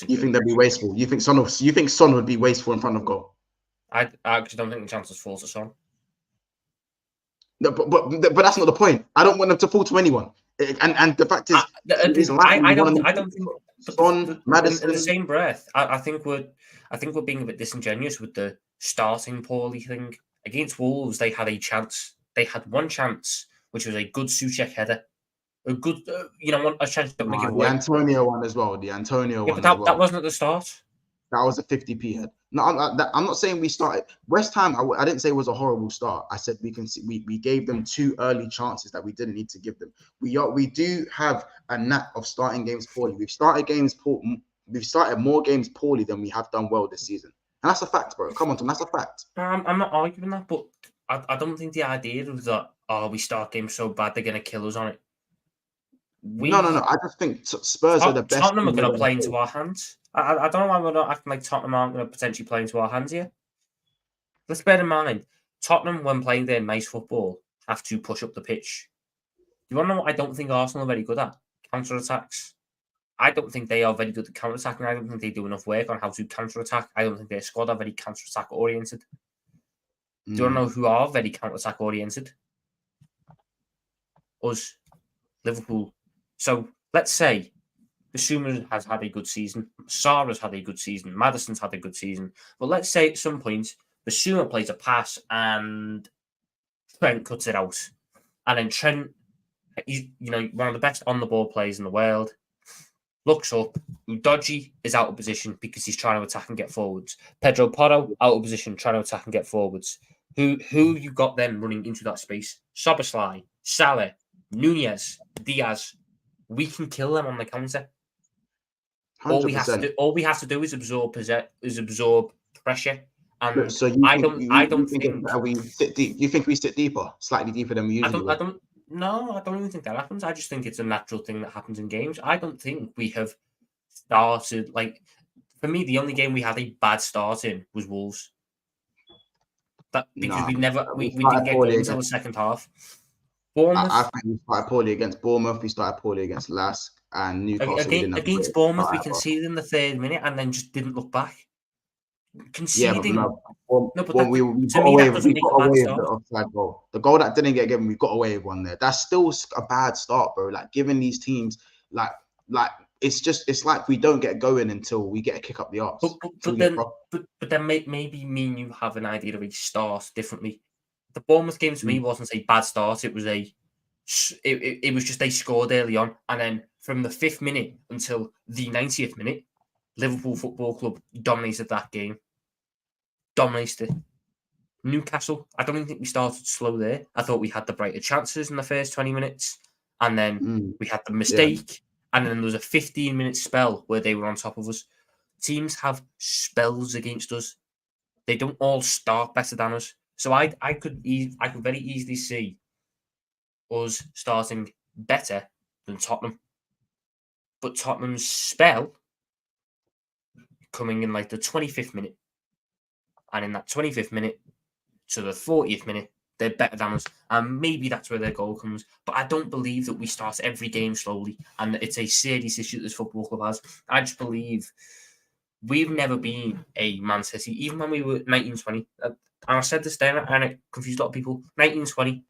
You think they'd be wasteful? You think Son would be wasteful in front of goal? I actually don't think the chances fall to Son. No, but that's not the point. I don't want them to fall to anyone. And the fact is, I don't think Son, Maddison. In the same breath, I think we're being a bit disingenuous with the starting poorly thing. Against Wolves, they had a chance. They had one chance, which was a good Souček header. A good, a chance to give away. The Antonio one as well. The Antonio one. But that wasn't at the start. That was a 50p head. No, I'm not saying we started. West Ham, I didn't say it was a horrible start. I said we gave them 2 early chances that we didn't need to give them. We do have a knack of starting games poorly. We've started more games poorly than we have done well this season. And that's a fact, bro. Come on, Tom, that's a fact. I'm not arguing that, but I don't think the idea of that, we start games so bad they're going to kill us on it. No. I just think Spurs are the best. Tottenham are going to play into our hands. I don't know why we're not acting like Tottenham aren't going to potentially play into our hands here. Let's bear in mind, Tottenham, when playing their nice football, have to push up the pitch. You want to know what I don't think Arsenal are very good at? Counter-attacks. I don't think they are very good at counter-attacking. I don't think they do enough work on how to counter-attack. I don't think their squad are very counter-attack oriented. Do you want to know who are very counter-attack oriented? Us. Liverpool. So, let's say Basuma has had a good season. Sarah's had a good season. Maddison's had a good season. But let's say at some point, Basuma plays a pass and Trent cuts it out. And then Trent, one of the best on-the-ball players in the world, looks up. Udogie is out of position because he's trying to attack and get forwards. Pedro Porro, out of position, trying to attack and get forwards. Who you got then running into that space? Szoboszlai, Salah, Nunez, Diaz. We can kill them on the counter. 100%. All we have to do is absorb pressure. And so I don't think we sit deep. You think we sit deeper, slightly deeper than we usually would? I don't even think that happens. I just think it's a natural thing that happens in games. I don't think we have started for me, the only game we had a bad start in was Wolves. We didn't get goals until the second half. I think we started poorly against Bournemouth. We started poorly against Lask and Newcastle. Against Bournemouth, we conceded in the 3rd minute and then just didn't look back. Conceding. Yeah, but we got away with the offside goal. The goal that didn't get given, we got away with one there. That's still a bad start, bro. Like giving these teams, like it's like we don't get going until we get a kick up the arse. But then maybe me and you have an idea of a start differently. The Bournemouth game to me wasn't a bad start. It was it was just they scored early on, and then from the 5th minute until the 90th minute, Liverpool Football Club dominated that game. Dominated it. Newcastle, I don't even think we started slow there. I thought we had the brighter chances in the first 20 minutes, and then we had the mistake, and then there was a 15-minute spell where they were on top of us. Teams have spells against us. They don't all start better than us. So I could very easily see us starting better than Tottenham. But Tottenham's spell coming in like the 25th minute. And in that 25th minute to the 40th minute, they're better than us. And maybe that's where their goal comes. But I don't believe that we start every game slowly. And it's a serious issue that this football club has. I just believe we've never been a Man City, even when we were 1920. And I said this then, and it confused a lot of people. 1920,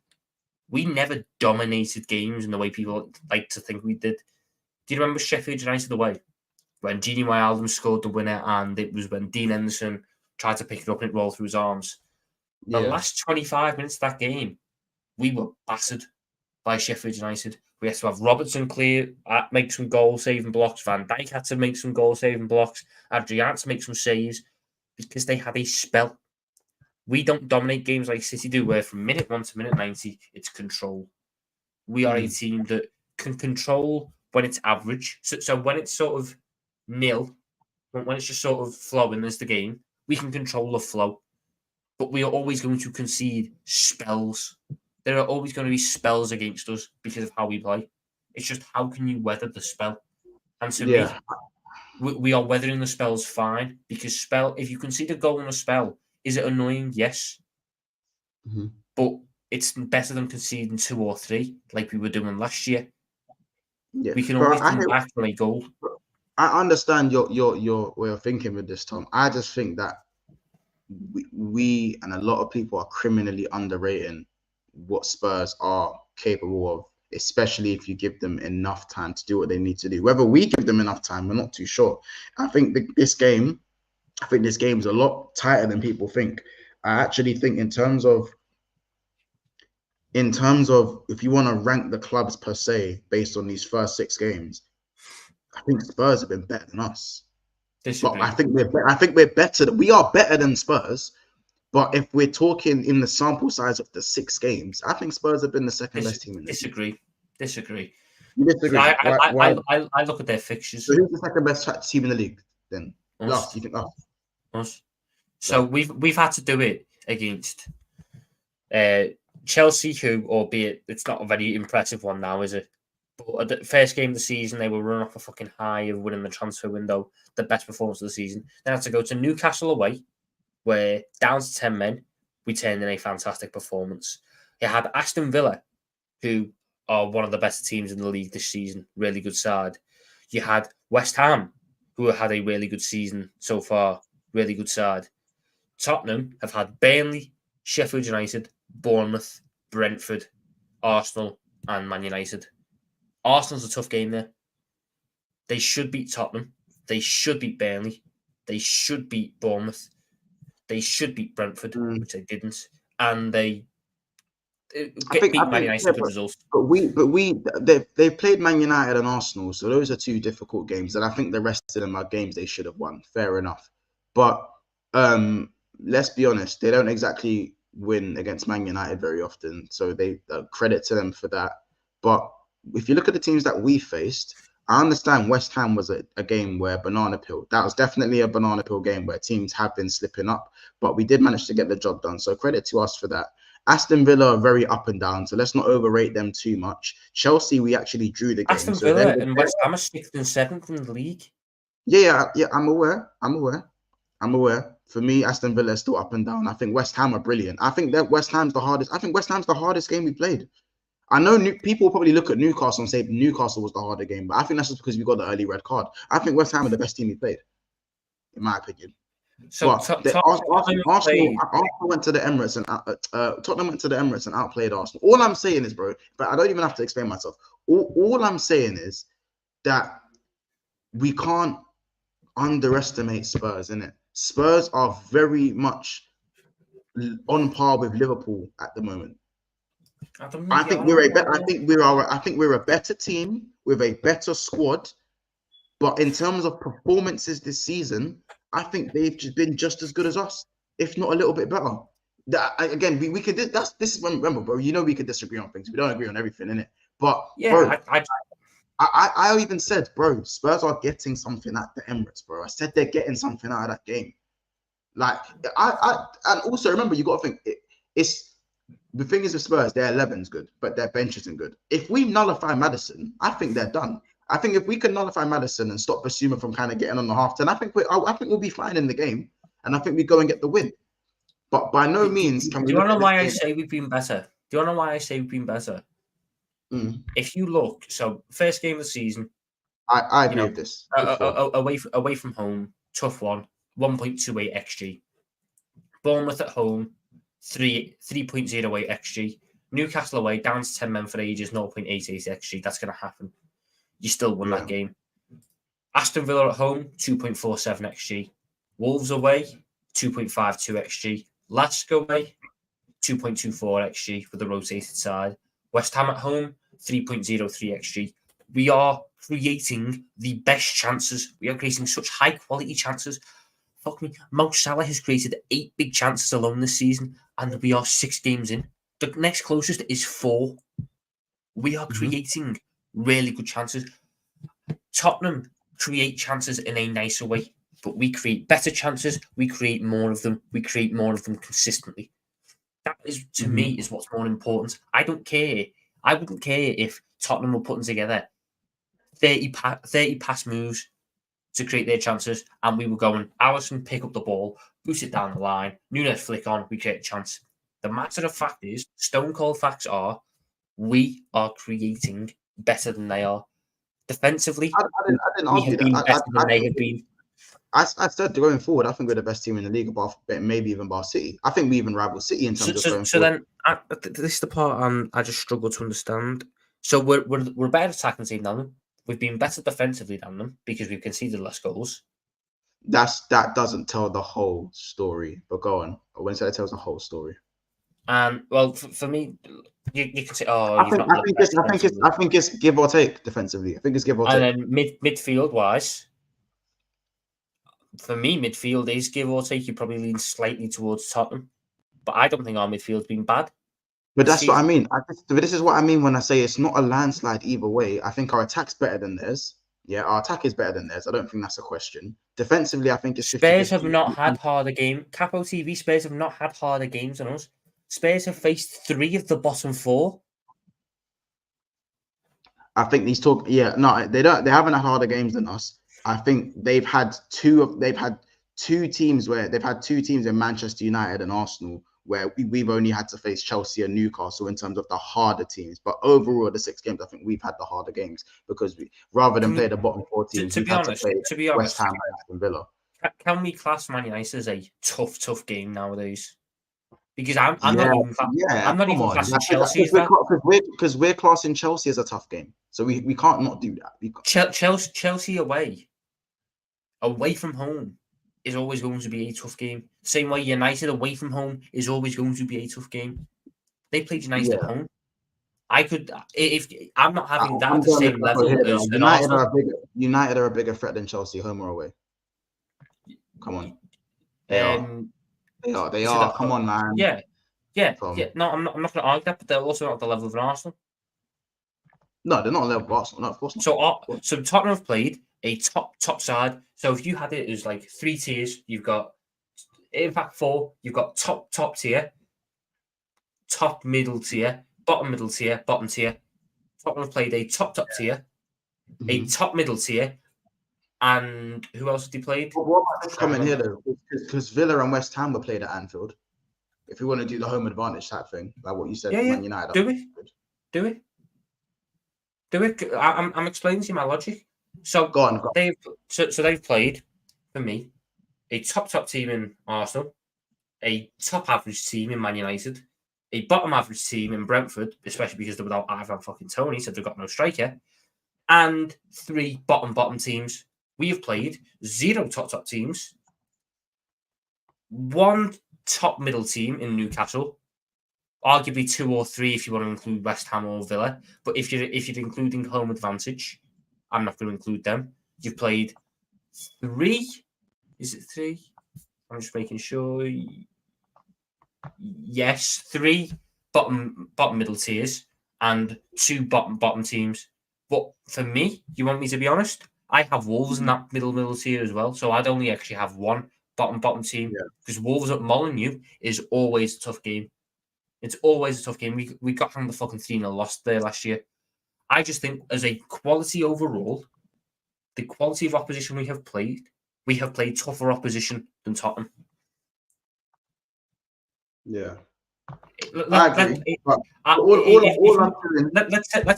we never dominated games in the way people like to think we did. Do you remember Sheffield United away? When Wijnaldum scored the winner, and it was when Dean Henderson tried to pick it up and it rolled through his arms. The last 25 minutes of that game, we were battered by Sheffield United. We had to have Robertson make some goal-saving blocks. Van Dijk had to make some goal-saving blocks. Adrian had to make some saves because they had a spell. We don't dominate games like City do, where from minute 1 to minute 90, it's control. We are a team that can control when it's average. So when it's sort of nil, when it's just sort of flowing as the game, we can control the flow. But we are always going to concede spells. There are always going to be spells against us because of how we play. It's just how can you weather the spell? And to me, we are weathering the spells fine, because if you concede a goal in a spell, is it annoying? Yes. But it's better than conceding 2 or 3 like we were doing last year. Yeah. We can always come back from a goal. I understand your way of thinking with this, Tom. I just think that we and a lot of people are criminally underrating what Spurs are capable of, especially if you give them enough time to do what they need to do. Whether we give them enough time, we're not too sure. I think this game is a lot tighter than people think. I actually think in terms of if you want to rank the clubs per se based on these first 6 games, I think Spurs have been better than us. But I think we're better. We are better than Spurs. But if we're talking in the sample size of the 6 games, I think Spurs have been the second best team in the league. Disagree. You disagree? I look at their fixtures. So who's the second best team in the league then? Us. You think us? So we've had to do it against Chelsea, who, albeit it's not a very impressive one now, is it? But at the first game of the season, they were running off a fucking high of winning the transfer window, the best performance of the season. They had to go to Newcastle away, where down to 10 men, we turned in a fantastic performance. You had Aston Villa, who are one of the best teams in the league this season, really good side. You had West Ham, who had a really good season so far, really good side. Tottenham have had Burnley, Sheffield United, Bournemouth, Brentford, Arsenal, and Man United. Arsenal's a tough game there. They should beat Tottenham. They should beat Burnley. They should beat Bournemouth. They should beat Brentford, which they didn't. And they beat Man United with results. But they've played Man United and Arsenal, so those are 2 difficult games. And I think the rest of them are games they should have won. Fair enough. But let's be honest, they don't exactly win against Man United very often. So they credit to them for that. But if you look at the teams that we faced, I understand West Ham was a game where banana peel. That was definitely a banana peel game where teams have been slipping up, but we did manage to get the job done. So credit to us for that. Aston Villa are very up and down, so let's not overrate them too much. Chelsea, we actually drew the game. Aston Villa and West Ham are 6th and 7th in the league. Yeah, I'm aware. For me, Aston Villa is still up and down. I think West Ham are brilliant. I think that West Ham's the hardest. I think West Ham's the hardest game we played. I know people probably look at Newcastle and say Newcastle was the harder game, but I think that's just because we got the early red card. I think West Ham are the best team we played, in my opinion. So Arsenal went to the Emirates and Tottenham went to the Emirates and outplayed Arsenal. All I'm saying is, bro, but I don't even have to explain myself. All I'm saying is that we can't underestimate Spurs, innit? Spurs are very much on par with Liverpool at the moment. I think we're a better team with a better squad, but in terms of performances this season, I think they've just been just as good as us, if not a little bit better. Again, we could. This is when, remember, bro. You know we could disagree on things. We don't agree on everything, innit? But yeah, bro, I even said, bro, Spurs are getting something at the Emirates, bro. I said they're getting something out of that game. Like and also remember, you got to think it's the thing is with Spurs, their 11's good, but their bench isn't good. If we nullify Maddison, I think they're done. I think if we can nullify Maddison and stop Basuma from kind of getting on the half turn, I think we'll be fine in the game, and I think we go and get the win. But by no means can we. Do you want to know why I say we've been better? Do you want to know why I say we've been better? If you look, so first game of the season, I agree with this. Away from home, tough one, 1.28 xG. Bournemouth at home, 3.08 xG. Newcastle away, down to 10 men for ages, 0.88 xG. That's going to happen. You still won that game. Aston Villa at home, 2.47 xG. Wolves away, 2.52 xG. Lask away, 2.24 xG for the rotated side. West Ham at home, 3.03 xG. We are creating the best chances. We are creating such high quality chances. Fuck me, Mo Salah has created 8 big chances alone this season, and we are 6 games in. The next closest is 4. We are creating really good chances. Tottenham create chances in a nicer way, but we create better chances. We create more of them. We create more of them consistently. That is, to me, is what's more important. I don't care. I wouldn't care if Tottenham were putting together 30 pass moves to create their chances, and we were going, Alisson pick up the ball, boost it down the line, Nunez flick on, we create a chance. The matter of fact is, stone cold facts are, we are creating better than they are. Defensively, I didn't argue that. Better than they have been. I said going forward, I think we're the best team in the league, maybe even Bar City. I think we even rival City in terms of going forward. So then, this is the part I just struggle to understand. So we're a better attacking team than them. We've been better defensively than them because we've conceded less goals. That doesn't tell the whole story. But go on. I wouldn't say it tells the whole story. And well, for me, you can say, I think it's give or take defensively. I think it's give or take. And then midfield wise, for me, midfield is give or take. You probably lean slightly towards Tottenham, but I don't think our midfield's been bad. But that's what I mean. This is what I mean when I say it's not a landslide either way. I think our attack's better than theirs. Yeah, our attack is better than theirs. I don't think that's a question. Defensively, I think it's 50-50. Spurs have not had harder games. Capo TV, Spurs have not had harder games than us. Spurs have faced 3 of the bottom 4. I think they don't. They haven't had harder games than us. I think they've had two teams in Manchester United and Arsenal where we've only had to face Chelsea and Newcastle in terms of the harder teams. But overall, the 6 games, I think we've had the harder games because rather than play the bottom 4 teams, to be honest, West Ham and Aston Villa. Can we class Man United as a tough game nowadays? Because I'm not even classing Chelsea as that. Because we're classing Chelsea as a tough game. So we can't not do that. Chelsea away from home is always going to be a tough game. Same way United away from home is always going to be a tough game. They played United at home. If I'm not having that at the same level as United are a bigger threat than Chelsea, home or away. Come on. They are. Come on, man. Yeah. No, I'm not going to argue that, but they're also not at the level of an Arsenal. No, they're not at the level of Arsenal. No, of course not. So Tottenham have played a top side. So if you had it as like 3 tiers, you've got, in fact, 4. You've got top tier, top middle tier, bottom middle tier, bottom tier. Tottenham have played a top tier, a top middle tier, and who else have they played? What about this coming here though? Because Villa and West Ham were played at Anfield. If we want to do the home advantage type thing, like what you said, Man United. Do it. I'm explaining to you my logic. So go on. They've played, for me, a top team in Arsenal, a top average team in Man United, a bottom average team in Brentford, especially because they're without Ivan fucking Toney, so they've got no striker, and 3 bottom teams We have played 0 top teams, 1 top middle team in Newcastle, arguably 2 or 3 if you want to include West Ham or Villa. But if you're including home advantage, I'm not going to include them. You've played 3. Is it 3? I'm just making sure. Yes, 3 bottom middle tiers and 2 bottom teams. But for me, you want me to be honest, I have Wolves in that middle tier as well. So I'd only actually have 1 bottom team because Wolves at Molineux is always a tough game. It's always a tough game. We got from the fucking 3-0 loss there last year. I just think as a quality overall, the quality of opposition we have played tougher opposition than Tottenham. Yeah. Let's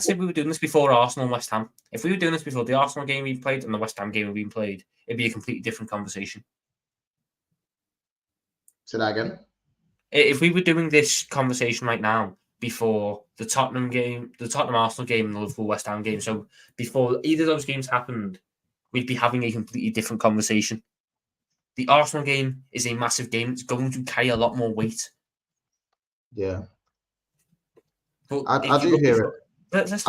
say we were doing this before Arsenal and West Ham. If we were doing this before the Arsenal game we've played and the West Ham game we've played, it'd be a completely different conversation. Say that again. If we were doing this conversation right now before the Tottenham game, the Tottenham Arsenal game, and the Liverpool West Ham game, so before either of those games happened, we'd be having a completely different conversation. The Arsenal game is a massive game. It's going to carry a lot more weight. Yeah. But I do hear it. I just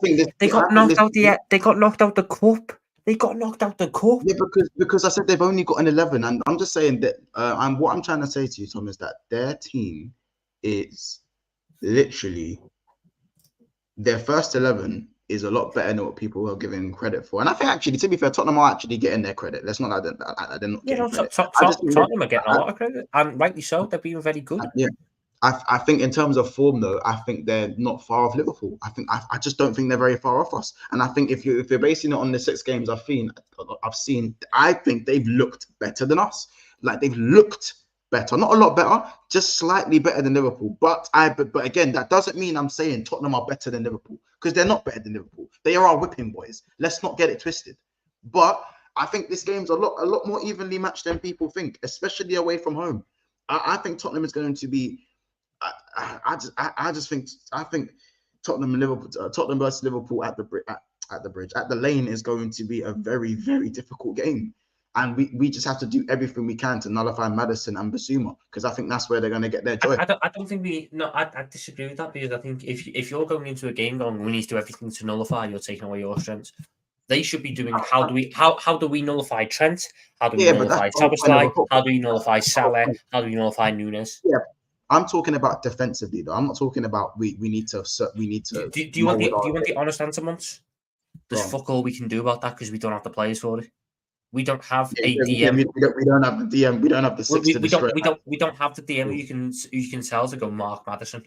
think they got knocked out the cup. They got knocked out the cup. Yeah, because I said they've only got an 11, and I'm just saying that. What I'm trying to say to you, Tom, is that their team is literally their first 11 is a lot better than what people are giving credit for. And I think actually, to be fair, Tottenham are actually getting their credit. Let's not like they're not getting credit. Tottenham are getting a lot of credit, and rightly so. They're being very good. Yeah. I think in terms of form, though, I think they're not far off Liverpool. I just don't think they're very far off us. And I think if you're basing it on the 6 games I've seen, I think they've looked better than us. Like they've looked better, not a lot better, just slightly better than Liverpool. But again, that doesn't mean I'm saying Tottenham are better than Liverpool because they're not better than Liverpool. They are our whipping boys. Let's not get it twisted. But I think this game's a lot more evenly matched than people think, especially away from home. I think Tottenham is going to be. I think Tottenham versus Liverpool at the Lane is going to be a very, very difficult game, and we just have to do everything we can to nullify Maddison and Basuma because I think that's where they're going to get their joy. I don't think I disagree with that because I think if you're going into a game going we need to do everything to nullify, you're taking away your strengths. They should be doing how do we nullify Trent? How do we nullify Szoboszlai? How do we nullify Salah? How do we nullify Nunez? Yeah. I'm talking about defensively, though. I'm not talking about we need to. Do you want the honest answer, Monts? There's fuck all we can do about that because we don't have the players for it. We don't have a DM. We don't have the DM. We don't have the 6 to destroy. We don't have the DM you can tell to go mark Maddison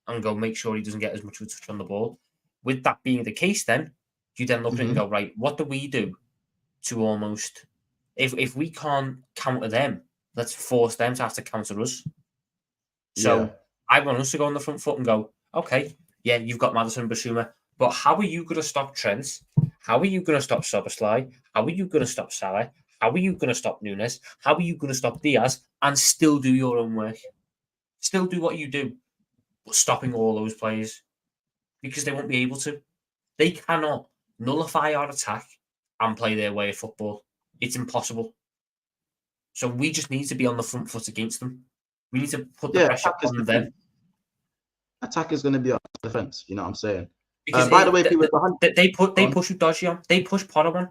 and go make sure he doesn't get as much of a touch on the ball. With that being the case, then you then look at it and go, right, what do we do to almost if we can't counter them, let's force them to have to counter us. So I want us to go on the front foot and go, okay, yeah, you've got Maddison, Basuma, but how are you going to stop Trent? How are you going to stop Szoboszlai? How are you going to stop Salah? How are you going to stop Nunez? How are you going to stop Diaz and still do your own work? Still do what you do, but stopping all those players because they won't be able to. They cannot nullify our attack and play their way of football. It's impossible. So we just need to be on the front foot against them. We need to put the pressure on them. Attack is going to be our defense. You know what I'm saying? By the way, they push Udogie on. They push Potter on.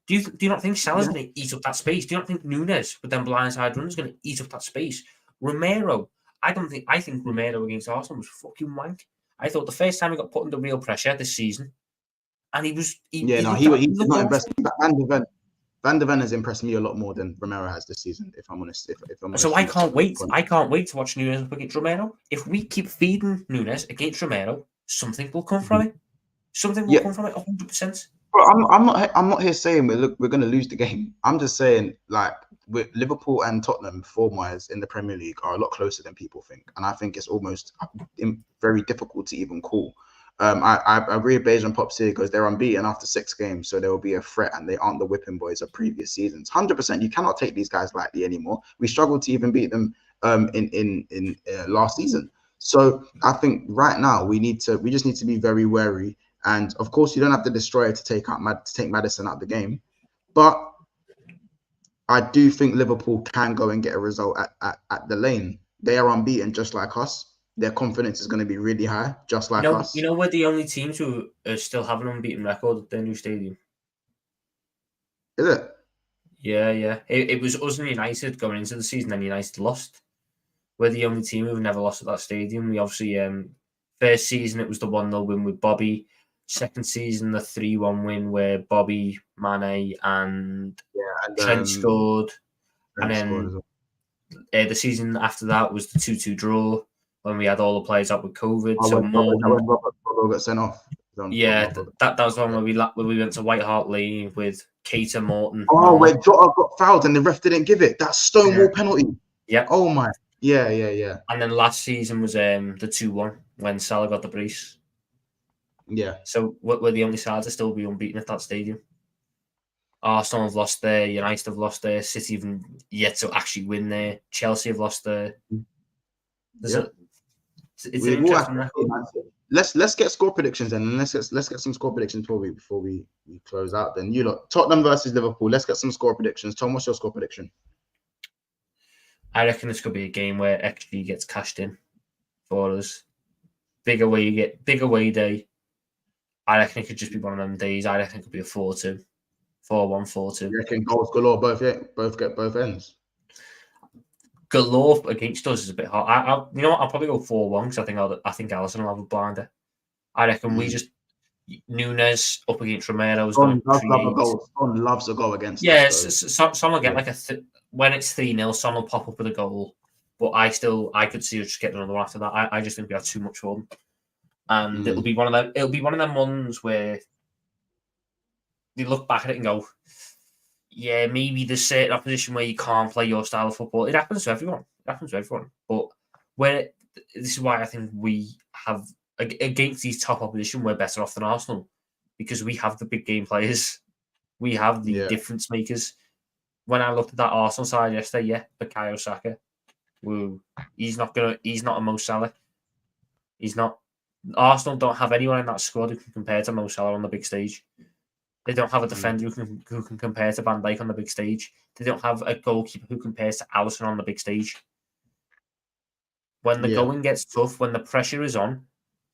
Do you not think Salah's going to eat up that space? Do you not think Nunez with them blindside runs is going to eat up that space? Romero, I think Romero against Arsenal was fucking wank. I thought the first time he got put under real pressure this season, and he was not impressed. Van de Ven has impressed me a lot more than Romero has this season, if I'm honest. So I can't wait. I can't wait to watch Nunez against Romero. If we keep feeding Nunez against Romero, something will come from it. Something will come from it 100%. I'm not here saying we're going to lose the game. I'm just saying like with Liverpool and Tottenham form-wise in the Premier League are a lot closer than people think, and I think it's almost very difficult to even call. I agree with Beige and Pops here because they're unbeaten after 6 games, so there will be a threat, and they aren't the whipping boys of previous seasons. 100%, you cannot take these guys lightly anymore. We struggled to even beat them in last season. So I think right now we just need to be very wary. And of course, you don't have to destroy it to take Maddison out of the game, But I do think Liverpool can go and get a result at the Lane. They are unbeaten just like us. Their confidence is going to be really high, just like us. You know, we're the only teams who still have an unbeaten record at their new stadium. Is it? Yeah. It was us and United going into the season, and United lost. We're the only team who've never lost at that stadium. We obviously, first season it was the 1-0 win with Bobby. Second season, the 3-1 win where Bobby, Mane, and Trent scored. And then the season after that was the 2-2 draw when we had all the players out with COVID. When Robert got sent off. Yeah, that was the one where we went to White Hart Lane with Keita, Morton. Oh, where Jota got fouled and the ref didn't give it. That Stonewall penalty. Yeah. Oh my. Yeah. And then last season was the 2-1 when Salah got the brace. Yeah. So we're the only side to still be unbeaten at that stadium. Arsenal have lost there. United have lost there. City have yet to actually win there. Chelsea have lost there. It's an interesting record. Let's get score predictions then. And let's get some score predictions before we close out. Then you lot, Tottenham versus Liverpool. Let's get some score predictions. Tom, what's your score prediction? I reckon this could be a game where XG gets cashed in for us. Big away day. I reckon it could just be one of them days. I reckon it could be a 4-2. 4-1, 4-2. You reckon goals galore both get both ends? Galore against us is a bit hard. You know what? I'll probably go 4-1 because I think Alisson will have a blinder. I reckon we just Nunez up against Romero is going to create. Son loves a goal against. Yeah, Son will get when it's 3-0, Son will pop up with a goal. But I could see us just getting another one after that. I just think we have too much for them, and it'll be one of them. It'll be one of them ones where they look back at it and go, yeah, maybe there's certain opposition where you can't play your style of football. It happens to everyone. But this is why I think we have, against these top opposition, we're better off than Arsenal. Because we have the big game players. We have the difference makers. When I looked at that Arsenal side yesterday, Bukayo Saka. Woo. He's not a Mo Salah. He's not. Arsenal don't have anyone in that squad who can compare to Mo Salah on the big stage. They don't have a defender who can compare to Van Dijk on the big stage. They don't have a goalkeeper who compares to Alisson on the big stage. When the going gets tough, when the pressure is on,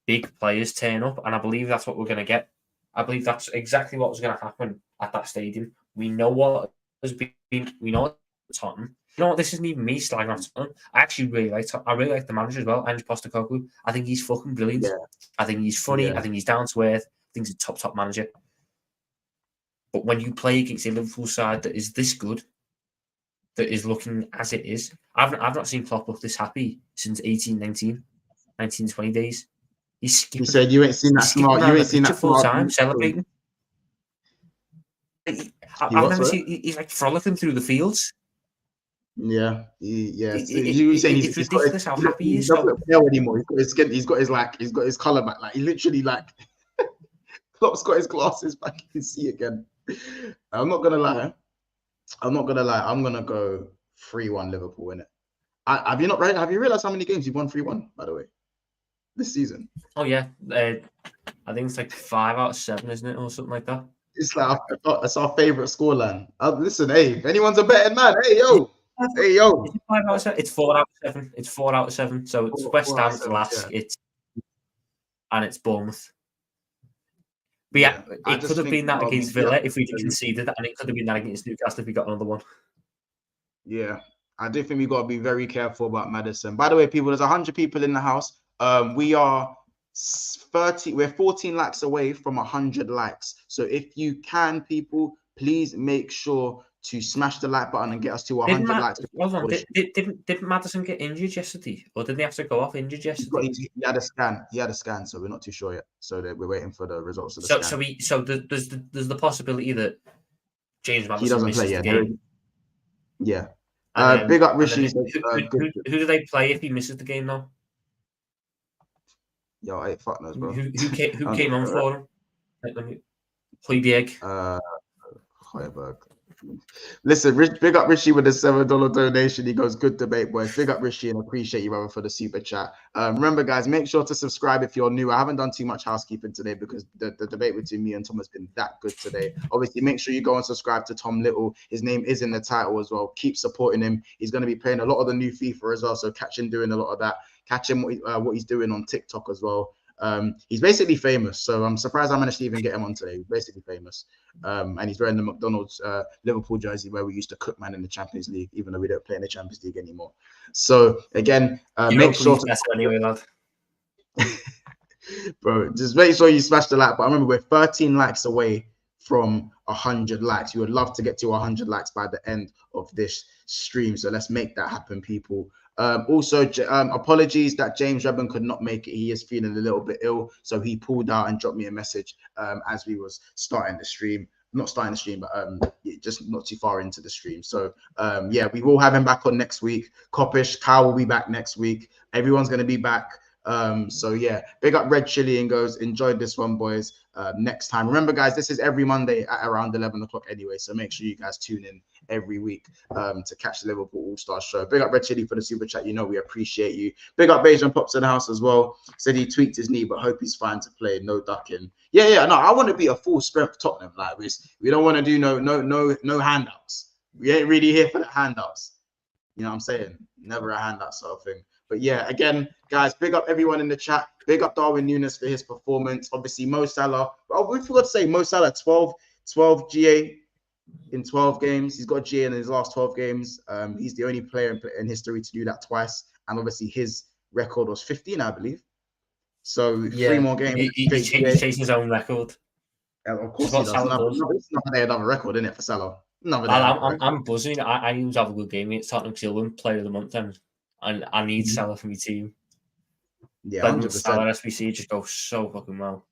big players turn up, and I believe that's what we're going to get. I believe that's exactly what was going to happen at that stadium. We know what has been. We know Tottenham. You know what? This isn't even me slagging off Tottenham. I actually really like. I really like the manager as well, Ange Postecoglou. I think he's fucking brilliant. Yeah. I think he's funny. Yeah. I think he's down to earth. I think he's a top manager. But when you play against a Liverpool side that is this good, that is looking as it is, I've not seen Klopp look this happy since 19, 20 days. He's skipping. You said you ain't seen that smart. You ain't seen that full time celebrating. I've never seen. He's like frolicking through the fields. Yeah. It's ridiculous how happy he is. He doesn't play anymore. He's got his color back. Like he literally like. Klopp's got his glasses back. You can see again. I'm not gonna lie. I'm gonna go 3-1 Liverpool in it. Have you realized how many games you've won 3-1, by the way, this season? Oh yeah, I think it's like 5 out of 7, isn't it, or something like that? It's like it's our favorite scoreline. Listen, hey, if anyone's a betting man, hey yo. Is it 5 out of 7? It's 4 out of 7. It's 4 out of 7. So it's West Ham, it's Lask, it's Bournemouth. But yeah, it could have been that against Villa if we conceded that, and it could have been that against Newcastle if we got another one. Yeah, I do think we got to be very careful about Maddison. By the way, people, there's 100 people in the house. We are 30. We're 14 likes away from 100 likes. So if you can, people, please make sure to smash the like button and get us to 100 likes. Didn't Maddison get injured yesterday, or did he have to go off injured yesterday? He had a scan. So we're not too sure yet. So we're waiting for the results of the scan. So there's the possibility that James Maddison doesn't misses play the game. Yeah. Big up Rishi. Who do they play if he misses the game though? Yo, fuck knows, bro. Who came on for him? Højbjerg. Højbjerg. Listen, big up Rishi with the $7 donation. He goes, good debate, boys. Big up Rishi and appreciate you, brother, for the super chat. Remember, guys, make sure to subscribe if you're new. I haven't done too much housekeeping today because the debate between me and Tom has been that good today. Obviously, make sure you go and subscribe to Tom Little. His name is in the title as well. Keep supporting him. He's going to be playing a lot of the new FIFA as well, so catch him doing a lot of that. Catch him what he's doing on TikTok as well. He's basically famous, so I'm surprised I managed to even get him on today. He's basically famous, and he's wearing the McDonald's Liverpool jersey where we used to cook man in the Champions League, even though we don't play in the Champions League anymore. So again, make sure to anyway, lad. Bro, just make sure you smash the like button. Remember, we're 13 likes away from 100 likes. We would love to get to 100 likes by the end of this stream, so let's make that happen, people. Also, apologies that James Redman could not make it. He is feeling a little bit ill, so he pulled out and dropped me a message as we was starting the stream. Not starting the stream, but just not too far into the stream. So yeah, we will have him back on next week. Kopish, Kyle will be back next week. Everyone's going to be back. So yeah, big up Red Chili and goes, enjoyed this one, boys. Next time, remember, guys, this is every Monday at around 11 o'clock anyway, so make sure you guys tune in every week to catch the Liverpool All-Star show. Big up Red Chili for the super chat. You know we appreciate you. Big up Bejan Pops in the house as well. Said he tweaked his knee, but hope he's fine to play. No ducking. Yeah. No, I want to be a full strength Tottenham. Like we don't want to do no handouts. We ain't really here for the handouts. You know what I'm saying? Never a handout sort of thing. But yeah, again, guys, big up everyone in the chat. Big up Darwin Nunez for his performance. Obviously, Mo Salah. Oh, we forgot to say Mo Salah, 12 GA in 12 games. He's got GA in his last 12 games. He's the only player in history to do that twice. And obviously, his record was 15, I believe. So yeah, 3 more games. He chased his own record. Of course he does. It's another record, isn't it, for Salah? I'm buzzing. I need to have a good game against Tottenham Silver, player of the month, and I need Salah for my team. Yeah, 100%. Salah SBC just goes so fucking well.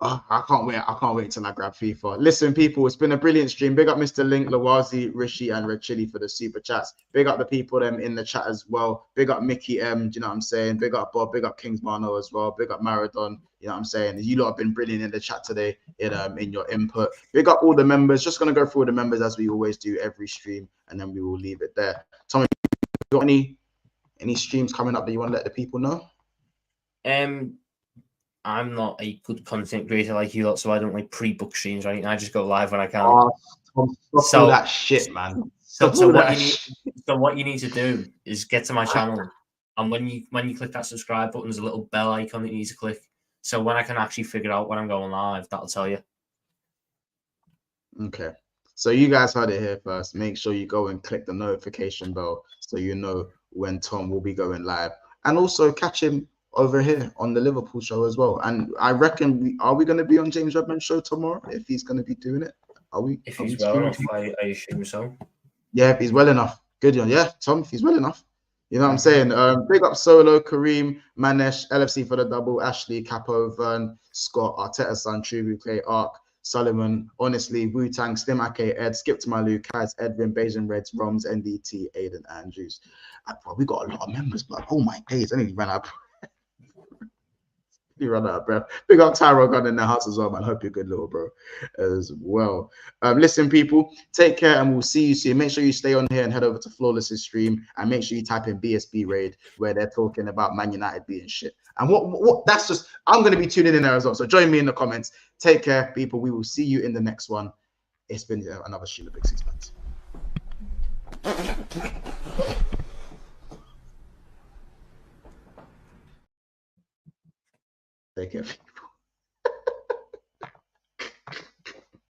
Oh, I can't wait. I can't wait till I grab FIFA. Listen, people, it's been a brilliant stream. Big up Mr. Link, Lawazi, Rishi, and Red Chili for the super chats. Big up the people them in the chat as well. Big up Mickey M. Do you know what I'm saying? Big up Bob. Big up Kings Barno as well. Big up Maradon. You know what I'm saying? You lot have been brilliant in the chat today in your input. Big up all the members. Just gonna go through the members as we always do every stream, and then we will leave it there. Tommy, you got any streams coming up that you want to let the people know? I'm not a good content creator like you lot, so I don't like pre-book streams or anything. I just go live when I can. So that shit, man. So what you need to do is get to my channel, and when you click that subscribe button, there's a little bell icon that you need to click. So when I can actually figure out when I'm going live, that'll tell you. Okay. So you guys heard it here first. Make sure you go and click the notification bell so you know when Tom will be going live, and also catch him over here on the Liverpool show as well. And I reckon are we going to be on James Redman's show tomorrow if he's going to be doing it? Are we? If he's well enough, I assume so. Yeah, if he's well enough. Good on. Yeah, Tom, if he's well enough. You know what I'm saying? Big up Solo, Kareem, Manesh, LFC for the double, Ashley, Capo, Vern, Scott, Arteta, Son, Trubu, Clay, Ark, Solomon, honestly, Wu-Tang, Slimake, Ed, Skip to my Lou, Kaz, Edwin, Bayesian Reds, Roms, NDT, Aiden, Andrews. We got a lot of members, but oh my days, I nearly ran out. You run out of breath. Big up Tyro Gun in the house as well, man. Hope you're good, little bro, as well. Listen, people, take care and we'll see you soon. Make sure you stay on here and head over to Flawless's stream and make sure you type in BSB Raid where they're talking about Man United being shit. And what that's just, I'm going to be tuning in there as well. So join me in the comments. Take care, people. We will see you in the next one. It's been another Sheila Big Sixpence. Take care.